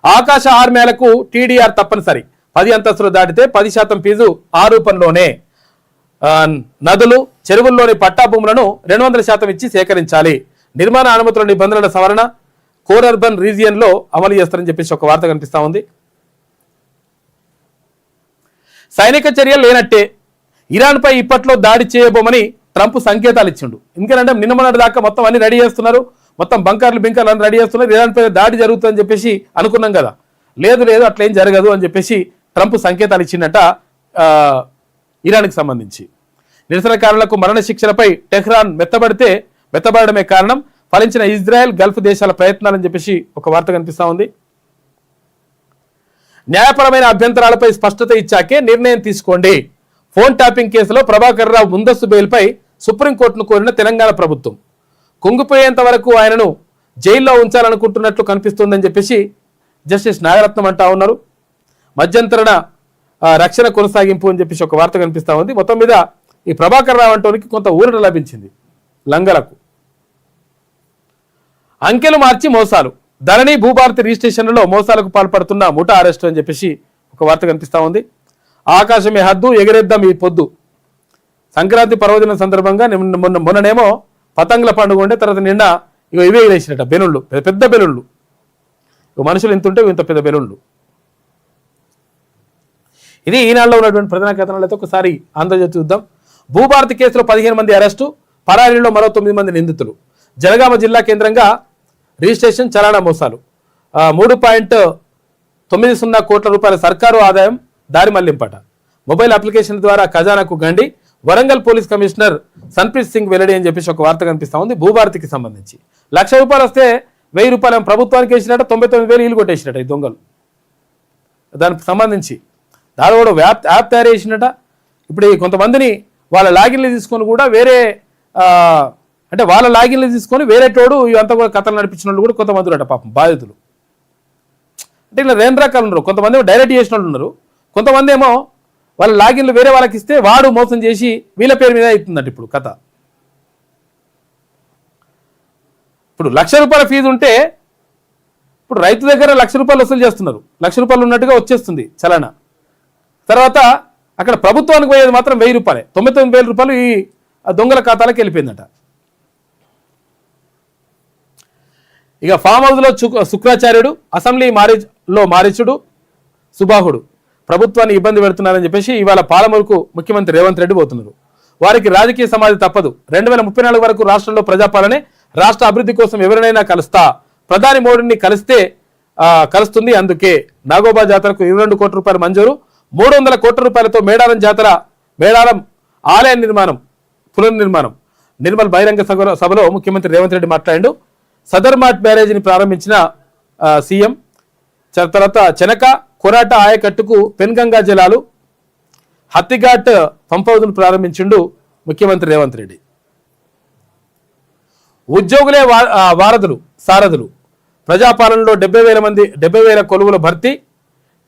ఆకాశ ఆర్మేలకు టీడీఆర్ తప్పనిసరి. 10 అంతస్తులు దాటితే 10% ఫీజు ఆ రూపంలోనే. నదులు చెరువుల్లోని పట్టా భూములను 200% ఇచ్చి సేకరించాలి. నిర్మాణ అనుమతుల నిబంధనల సవరణ కోర్ అర్బన్ రీజియన్ లో అమలు చేస్తారని చెప్పేసి ఒక వార్త కనిపిస్తా ఉంది. సైనిక చర్యలు లేనట్టే. ఇరాన్ పై ఇప్పట్లో దాడి చేయబోమని ట్రంప్ సంకేతాలు ఇచ్చిండు. ఎందుకంటే నిన్న మొన్నటి దాకా మొత్తం అన్ని రెడీ చేస్తున్నారు, మొత్తం బంకర్లు అన్ని రెడీ చేస్తున్నారు. ఇరాన్ పై దాడి జరుగుతుందని చెప్పేసి అనుకున్నాం కదా. లేదు అట్లేం జరగదు అని చెప్పేసి ట్రంప్ సంకేతాలు ఇచ్చిందట ఇరాన్కి సంబంధించి. నిరసనకారులకు మరణ శిక్షలపై టెహ్రాన్ మెత్తబడమే కారణం. ఫలించిన ఇజ్రాయెల్ గల్ఫ్ దేశాల ప్రయత్నాలని చెప్పేసి ఒక వార్త కనిపిస్తా ఉంది. న్యాయపరమైన అభ్యంతరాలపై స్పష్టత ఇచ్చాకే నిర్ణయం తీసుకోండి. ఫోన్ ట్యాపింగ్ కేసులో ప్రభాకర్ రావు ముందస్తు బెయిల్పై సుప్రీంకోర్టును కోరిన తెలంగాణ ప్రభుత్వం. కుంగిపోయేంత వరకు ఆయనను జైల్లో ఉంచాలనుకుంటున్నట్లు కనిపిస్తుందని చెప్పేసి జస్టిస్ నాగరత్నం అంటా ఉన్నారు. మధ్యంతరణ రక్షణ కొనసాగింపు అని చెప్పేసి ఒక వార్త కనిపిస్తా ఉంది. మొత్తం మీద ఈ ప్రభాకర్ రావు అంటోనికి కొంత ఊరట లభించింది లంగలకు. అంకెలు మార్చి మోసాలు. ధరణి భూభారతి రిజిస్ట్రేషన్లలో మోసాలకు పాల్పడుతున్న ముఠా అరెస్టు అని చెప్పేసి ఒక వార్త కనిపిస్తా ఉంది. ఆకాశమే హద్దు, ఎగరేద్దాం ఈ పొద్దు. సంక్రాంతి పర్వదినం సందర్భంగా మొన్ననేమో పతంగుల పండుగ ఉండే, తర్వాత నిన్న ఇవే వేసినట్ట బెలూన్లు, పెద్ద బెలూన్లు. మనుషులు ఎంత ఉంటే ఇంత పెద్ద బెలూన్లు. ఇది ఈనాడులో ఉన్నటువంటి ప్రధాన కథనాలతో ఒకసారి ఆంధ్రజ్యోతి చూద్దాం. భూభారతి కేసులో 15 మంది అరెస్టు, పరారీలో మరో 9 మంది నిందితులు. జనగామ జిల్లా కేంద్రంగా రిజిస్ట్రేషన్ చలానా మోసాలు. 3.90 కోట్ల రూపాయల సర్కారు ఆదాయం దారి మళ్లింపట. మొబైల్ అప్లికేషన్ ద్వారా ఖజానాకు గండి. వరంగల్ పోలీస్ కమిషనర్ సన్ప్రీత్ సింగ్ వెల్లడి అని చెప్పేసి ఒక వార్త కనిపిస్తా ఉంది. భూభారతికి సంబంధించి ₹1,00,000 వస్తే 1,000 రూపాయలు ప్రభుత్వానికి వేసినట్ట, 99,000 ఇల్లు కొట్టేసినట్ట ఈ దొంగలు. దానికి సంబంధించి దాని కూడా యాప్ తయారు చేసినట్ట. ఇప్పుడు కొంతమందిని వాళ్ళ లాగిన్లు తీసుకొని కూడా వేరే అంటే వాళ్ళ లాగిన్లు తీసుకొని వేరే తోడు ఇవంతా కూడా కథలు నడిపించిన వాళ్ళు కూడా కొంతమంది ఉన్నారు పాపం బాధితులు. అంటే ఇలా రెండు రకాలు ఉన్నారు. కొంతమంది ఏమో డైరెక్ట్ చేసిన వాళ్ళు ఉన్నారు, కొంతమంది ఏమో వాళ్ళ లాగిన్లు వేరే వాళ్ళకి ఇస్తే వాడు మోసం చేసి వీళ్ళ పేరు మీద అవుతుందంట ఇప్పుడు కథ. ఇప్పుడు ₹1,00,000 ఫీజు ఉంటే ఇప్పుడు రైతు దగ్గర ₹1,00,000 వసూలు చేస్తున్నారు, ₹1,00,000 ఉన్నట్టుగా వచ్చేస్తుంది చలానా. తర్వాత అక్కడ ప్రభుత్వానికి పోయేది మాత్రం ₹1,000, ₹99,000 ఈ దొంగల ఖాతాలకు వెళ్ళిపోయిందట. ఇక ఫామ్ హౌస్లో శుక్రాచార్యుడు, అసెంబ్లీ మారీచుడు, సుబాహుడు ప్రభుత్వాన్ని ఇబ్బంది పెడుతున్నారని చెప్పేసి ఇవాళ పాలమూరుకు ముఖ్యమంత్రి రేవంత్ రెడ్డి పోతున్నారు. వారికి రాజకీయ సమాధి తప్పదు. 2034 వరకు రాష్ట్రంలో ప్రజాపాలనే, రాష్ట్ర అభివృద్ధి కోసం ఎవరినైనా కలుస్తా, ప్రధాని మోడీని కలుస్తుంది. అందుకే నాగోబా జాతరకు ₹22 కోట్ల మంజూరు, ₹300 కోట్ల మేడారం ఆలయ పునర్నిర్మాణం. నిర్మల్ బహిరంగ సభలో ముఖ్యమంత్రి రేవంత్ రెడ్డి మాట్లాడాడు. సదర్మాట్ బ్యారేజీని ప్రారంభించిన సీఎం, తర్వాత చెనక కొరాట ఆయకట్టుకు పెన్గంగా జలాలు, హత్తిఘాట్ పంప్ హౌస్ను ప్రారంభించిండు ముఖ్యమంత్రి రేవంత్ రెడ్డి. ఉద్యోగులే సారథులు, ప్రజాపాలనలో 70,000 కొలువుల భర్తీ,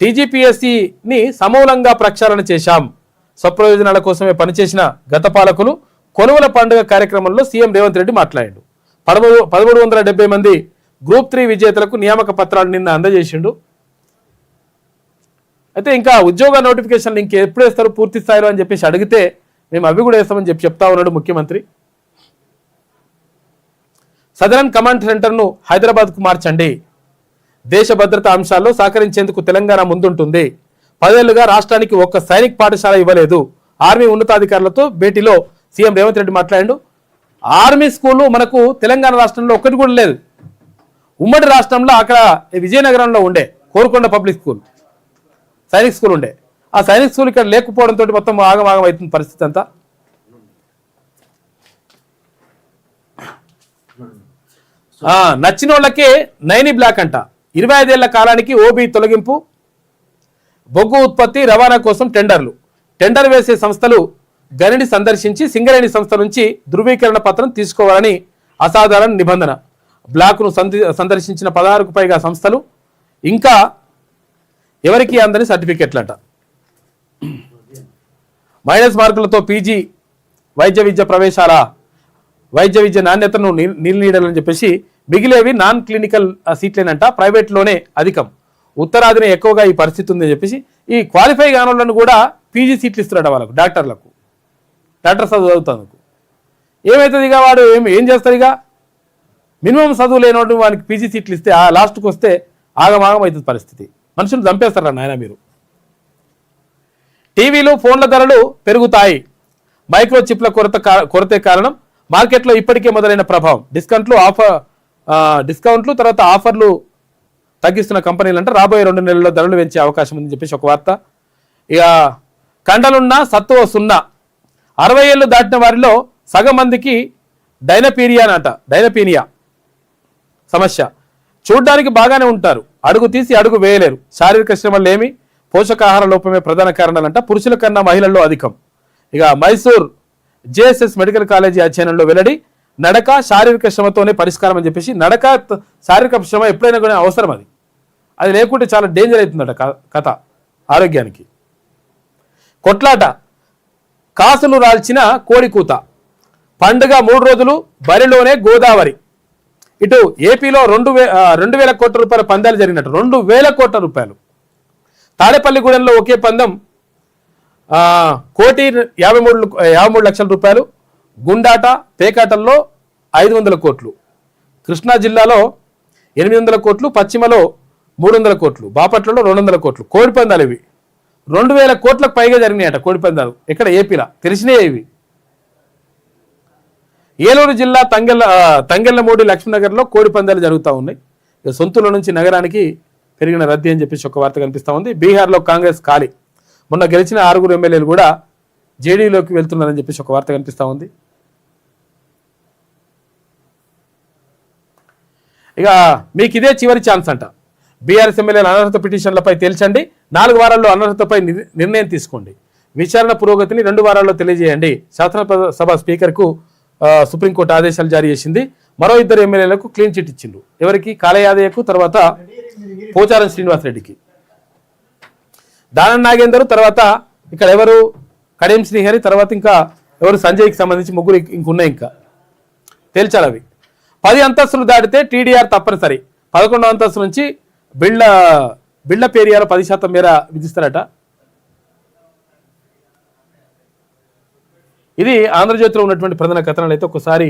టీజీపీఎస్సీని సమూలంగా ప్రక్షాళన చేశాం, స్వప్రయోజనాల కోసమే పనిచేసిన గత పాలకులు. కొలువుల పండుగ కార్యక్రమంలో సీఎం రేవంత్ రెడ్డి మాట్లాడాడు. 1,370 మంది గ్రూప్ 3 విజేతలకు నియామక పత్రాలు నిన్న అందజేసిండు. అయితే ఇంకా ఉద్యోగ నోటిఫికేషన్లు ఎప్పుడు వేస్తారు పూర్తి స్థాయిలో అని చెప్పేసి అడిగితే మేము అవి కూడా వేస్తామని చెప్తా ఉన్నాడు ముఖ్యమంత్రి. సదరన్ కమాండ్ సెంటర్ను హైదరాబాద్కు మార్చండి, దేశ భద్రతా అంశాల్లో సహకరించేందుకు తెలంగాణ ముందుంటుంది. 10 ఏళ్లుగా రాష్ట్రానికి ఒక్క సైనిక పాఠశాల ఇవ్వలేదు. ఆర్మీ ఉన్నతాధికారులతో భేటీలో సీఎం రేవంత్ రెడ్డి మాట్లాడాడు. ఆర్మీ స్కూలు మనకు తెలంగాణ రాష్ట్రంలో ఒక్కటి కూడా లేదు. ఉమ్మడి రాష్ట్రంలో అక్కడ విజయనగరంలో ఉండే Korukonda public school Sainik school ఉండే. ఆ సైనిక్ స్కూల్ ఇక్కడ లేకపోవడంతో మొత్తం ఆగమాగం అవుతుంది పరిస్థితి అంతా. నచ్చిన వాళ్ళకే నైని బ్లాక్ అంట. 25 ఏళ్ల కాలానికి ఓబీ తొలగింపు, బొగ్గు ఉత్పత్తి రవాణా కోసం టెండర్ వేసే సంస్థలు గనిని సందర్శించి సింగరేణి సంస్థ నుంచి ధృవీకరణ పత్రం తీసుకోవాలని అసాధారణ నిబంధన. బ్లాక్ను సందర్శించిన 16కు పైగా సంస్థలు ఇంకా ఎవరికి అందని సర్టిఫికెట్లట. మైనస్ మార్కులతో పీజీ వైద్య విద్య నాణ్యతను నిలనీడాలని చెప్పేసి మిగిలేవి నాన్ క్లినికల్ సీట్లేనంట. ప్రైవేట్లోనే అధికం, ఉత్తరాదినే ఎక్కువగా ఈ పరిస్థితి ఉందని చెప్పేసి ఈ క్వాలిఫై కాని కూడా పీజీ సీట్లు ఇస్తున్నాడు వాళ్ళకు, డాక్టర్ చదువుతానికి. ఏమవుతుంది ఇక వాడు ఏం చేస్తారు? ఇక మినిమం చదువు లేనోడు వానికి పీజీ సీట్లు ఇస్తే ఆ లాస్ట్కి వస్తే ఆగమాగం అవుతుంది పరిస్థితి. మనుషులు చంపేస్తారా నాయన మీరు. టీవీలు ఫోన్ల ధరలు పెరుగుతాయి, మైక్రో చిప్ల కొరతే కారణం. మార్కెట్లో ఇప్పటికే మొదలైన ప్రభావం. డిస్కౌంట్లు తర్వాత ఆఫర్లు తగ్గిస్తున్న కంపెనీలు అంటే రాబోయే 2 నెలల్లో ధరలు పెంచే అవకాశం ఉందని చెప్పేసి ఒక వార్త. ఇక కండలున్న సత్తువ 0, 60 ఏళ్ళు దాటిన వారిలో సగం మందికి డైనపీనియా సమస్య. చూడ్డానికి బాగానే ఉంటారు, అడుగు తీసి అడుగు వేయలేరు. శారీరక శ్రమలేమి, పోషకాహార లోపమే ప్రధాన కారణాలంట. పురుషుల కన్నా మహిళల్లో అధికం. ఇక మైసూర్ జేఎస్ఎస్ మెడికల్ కాలేజీ అధ్యయనంలో వెల్లడి. నడక శారీరక శ్రమతోనే పరిష్కారం అని చెప్పేసి. నడక శారీరక శ్రమ ఎప్పుడైనా కూడా అవసరం, అది లేకుంటే చాలా డేంజర్ అవుతుందట కథ ఆరోగ్యానికి. కొట్లాట, కాసులు రాల్చిన కోడి కూత. పండుగ 3 రోజులు బరిలోనే గోదావరి. ఇటు ఏపీలో 2,000 కోట్ల రూపాయల పందాలు జరిగినట్టు. 2,000 కోట్ల రూపాయలు. తాడేపల్లిగూడెంలో ఒకే పందెం ₹1,53 లక్షల. గుండాట పేకాటల్లో 500 కోట్లు. కృష్ణా జిల్లాలో 800 కోట్లు, పశ్చిమలో 300 కోట్లు, బాపట్లలో 200 కోట్లు. కోడి పందాలు ఇవి 2,000 కోట్లకు పైగా జరిగినాయట కోడి పందాలు. ఇక్కడ ఏపీలో తెలిసినాయి ఇవి. ఏలూరు జిల్లా తంగెళ్లమూడి లక్ష్మీనగర్లో కోడి పందాలు జరుగుతూ ఉన్నాయి. సొంతూరు నుంచి నగరానికి పెరిగిన రద్దీ అని చెప్పేసి ఒక వార్త కనిపిస్తూ ఉంది. బీహార్లో కాంగ్రెస్ ఖాళీ. మొన్న గెలిచిన 6 ఎమ్మెల్యేలు కూడా జేడీలోకి వెళ్తున్నారని చెప్పేసి ఒక వార్త కనిపిస్తూ ఉంది. ఇక మీకు ఇదే చివరి ఛాన్స్ అంట. బీఆర్ఎస్ ఎమ్మెల్యేల అనర్హత పిటిషన్లపై తేల్చండి. 4 వారాల్లో అనర్హతపై నిర్ణయం తీసుకోండి. విచారణ పురోగతిని 2 వారాల్లో తెలియజేయండి. శాసనసభ స్పీకర్కు సుప్రీంకోర్టు ఆదేశాలు జారీ చేసింది. మరో 2 ఎమ్మెల్యేలకు క్లీన్ చిట్ ఇచ్చిండ్రు. ఎవరికి? కాళయాదయ్యకు, తర్వాత పోచారం శ్రీనివాసరెడ్డికి. దానం నాగేందర్, తర్వాత ఇక్కడ ఎవరు? కడియం శ్రీహరి, తర్వాత ఇంకా ఎవరు? సంజయ్కి సంబంధించి 3 ఇంకున్నాయి. ఇంకా తేల్చాలి అవి. 10 అంతస్తులు దాటితే టీడీఆర్ తప్పనిసరి. 11వ అంతస్తు నుంచి బిళ్ళ పేరియాలో 10% మేర విధిస్తారట. ఇది ఆంధ్రజ్యోతిలో ఉన్నటువంటి ప్రధాన కథనాలు. అయితే ఒకసారి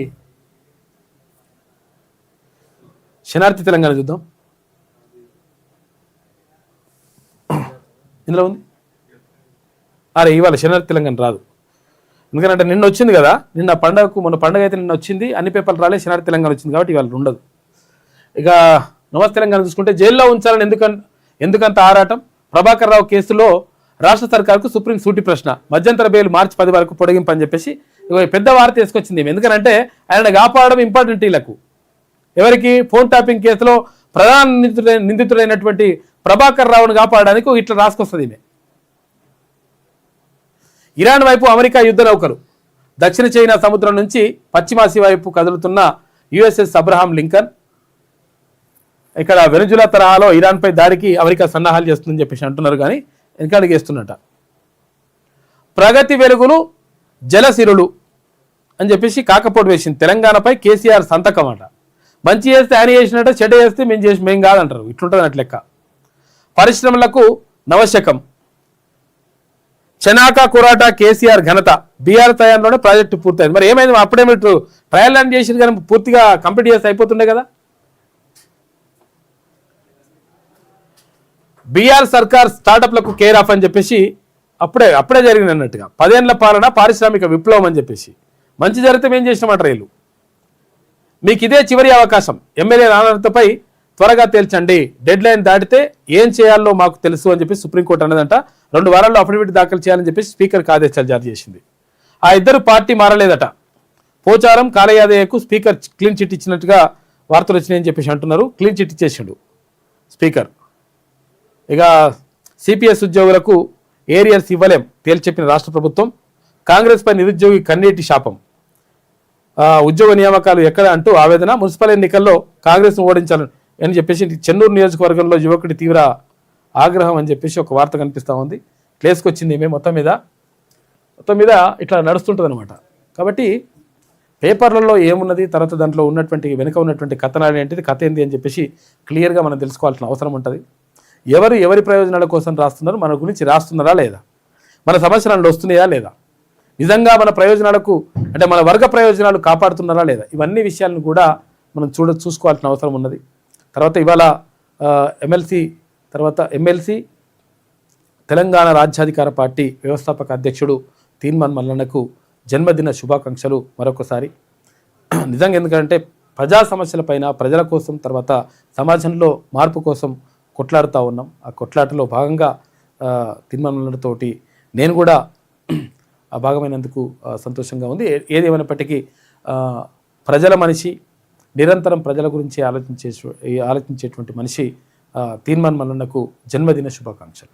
శనార్థి తెలంగాణ చూద్దాం. ఇందులో ఉంది. అరే ఇవాళ శనార్థి తెలంగాణ రాదు, ఎందుకంటే నిన్న వచ్చింది కదా. నిన్న పండగకు, మొన్న పండగ అయితే నిన్న వచ్చింది, అన్ని పేపర్లు రాలే. శనార్థి తెలంగాణ వచ్చింది కాబట్టి ఇవాళ ఉండదు. ఇక నమస్తే తెలంగాణ చూసుకుంటే జైల్లో ఉంచాలని ఎందుకంత ఆరాటం? ప్రభాకర్ రావు కేసులో రాష్ట్ర సర్కార్కు సుప్రీం సూటి ప్రశ్న. మధ్యంతర బెయిల్ మార్చి 10 వరకు పొడిగింపని చెప్పేసి పెద్ద వార్త తీసుకొచ్చింది. ఎందుకంటే ఆయన కాపాడడం ఇంపార్టెంట్. వీళ్ళకు ఎవరికి? ఫోన్ ట్యాపింగ్ కేసులో ప్రధాన నిందితుడైనటువంటి ప్రభాకర్ రావును కాపాడడానికి ఇట్లా రాసుకొస్తుంది ఈమె. ఇరాన్ వైపు అమెరికా యుద్ధ నౌకలు. దక్షిణ చైనా సముద్రం నుంచి పశ్చిమాసి వైపు కదులుతున్న యుఎస్ఎస్ అబ్రహాం లింకన్. ఇక్కడ వెనుజులా తరహాలో ఇరాన్పై దాడికి అమెరికా సన్నాహాలు చేస్తుందని చెప్పేసి అంటున్నారు, కానీ వెనకాడికి వేస్తున్నట. ప్రగతి వెలుగులు జలసిరులు అని చెప్పేసి కాకపోటు వేసింది. తెలంగాణపై కేసీఆర్ సంతకం అట. మంచి చేస్తే ఆయన చేసినట్ట, చెడ్డ చేస్తే మేము కాదంటారు. ఇట్లుంటుంది అట్ల లెక్క. పరిశ్రమలకు నవశకం. చెనాక కురాటా కేసీఆర్ ఘనత. బీఆర్ తయారులోనే ప్రాజెక్టు పూర్తయింది. మరి ఏమైంది? అప్పుడే మీరు ట్రయల్ రన్ చేసింది కానీ పూర్తిగా కంప్లీట్ చేస్తే అయిపోతుండే కదా. బీఆర్ సర్కార్ స్టార్టప్లకు కేర్ ఆఫ్ అని చెప్పేసి అప్పుడే జరిగింది అన్నట్టుగా. 10 ఏళ్ల పాలన పారిశ్రామిక విప్లవం అని చెప్పేసి. మంచి జరిగితే మేము చేసినామంటారు వీళ్ళు. మీకు ఇదే చివరి అవకాశం. ఎమ్మెల్యే అనర్హతపై త్వరగా తేల్చండి. డెడ్ లైన్ దాటితే ఏం చేయాలో మాకు తెలుసు అని చెప్పి సుప్రీంకోర్టు అన్నదంట. 2 వారాల్లో అఫిడవిట్ దాఖలు చేయాలని చెప్పేసి స్పీకర్కి ఆదేశాలు జారీ చేసింది. ఆ ఇద్దరు పార్టీ మారలేదట. పోచారం కాళయాదయ్యకు స్పీకర్ క్లీన్ చిట్ ఇచ్చినట్టుగా వార్తలు వచ్చినాయని చెప్పేసి అంటున్నారు. క్లీన్ చిట్ ఇచ్చేసిండు స్పీకర్. ఇక సిపిఎస్ ఉద్యోగులకు ఏరియర్స్ ఇవ్వలేం తేల్చెప్పిన రాష్ట్ర ప్రభుత్వం. కాంగ్రెస్పై నిరుద్యోగి కన్నీటి శాపం. ఉద్యోగ నియామకాలు ఎక్కడ అంటూ ఆవేదన. మున్సిపల్ ఎన్నికల్లో కాంగ్రెస్ను ఓడించాలని అని చెప్పేసి చెన్నూరు నియోజకవర్గంలో యువకుడి తీవ్ర ఆగ్రహం అని చెప్పేసి ఒక వార్త కనిపిస్తూ ఉంది. ప్లేస్కి మేము మొత్తం మీద ఇట్లా నడుస్తుంటుంది అనమాట. కాబట్టి పేపర్లలో ఏమున్నది, తర్వాత దాంట్లో ఉన్నటువంటి వెనుక ఉన్నటువంటి కథనాలు ఏంటిది, కథ ఏంటి అని చెప్పేసి క్లియర్గా మనం తెలుసుకోవాల్సిన అవసరం ఉంటుంది. ఎవరి ప్రయోజనాల కోసం రాస్తున్నారు, మన గురించి రాస్తున్నారా లేదా, మన సమస్యలు వస్తున్నాయా లేదా, నిజంగా మన ప్రయోజనాలకు అంటే మన వర్గ ప్రయోజనాలు కాపాడుతున్నారా లేదా, ఇవన్నీ విషయాలను కూడా మనం చూసుకోవాల్సిన అవసరం ఉన్నది. తర్వాత ఇవాళ ఎమ్మెల్సీ తెలంగాణ రాజ్యాధికార పార్టీ వ్యవస్థాపక అధ్యక్షుడు తీన్మాన్ మల్లన్నకు జన్మదిన శుభాకాంక్షలు మరొకసారి. నిజంగా ఎందుకంటే ప్రజా సమస్యలపైన, ప్రజల కోసం, తర్వాత సమాజంలో మార్పు కోసం కొట్లాడుతూ ఉన్నాం. ఆ కొట్లాటలో భాగంగా తీన్మాన్ మల్లన్నతోటి నేను కూడా భాగమైనందుకు సంతోషంగా ఉంది. ఏదేమైనప్పటికీ ప్రజల మనిషి, నిరంతరం ప్రజల గురించి ఆలోచించేటువంటి మనిషి తీన్మాన్ మల్లన్నకు జన్మదిన శుభాకాంక్షలు.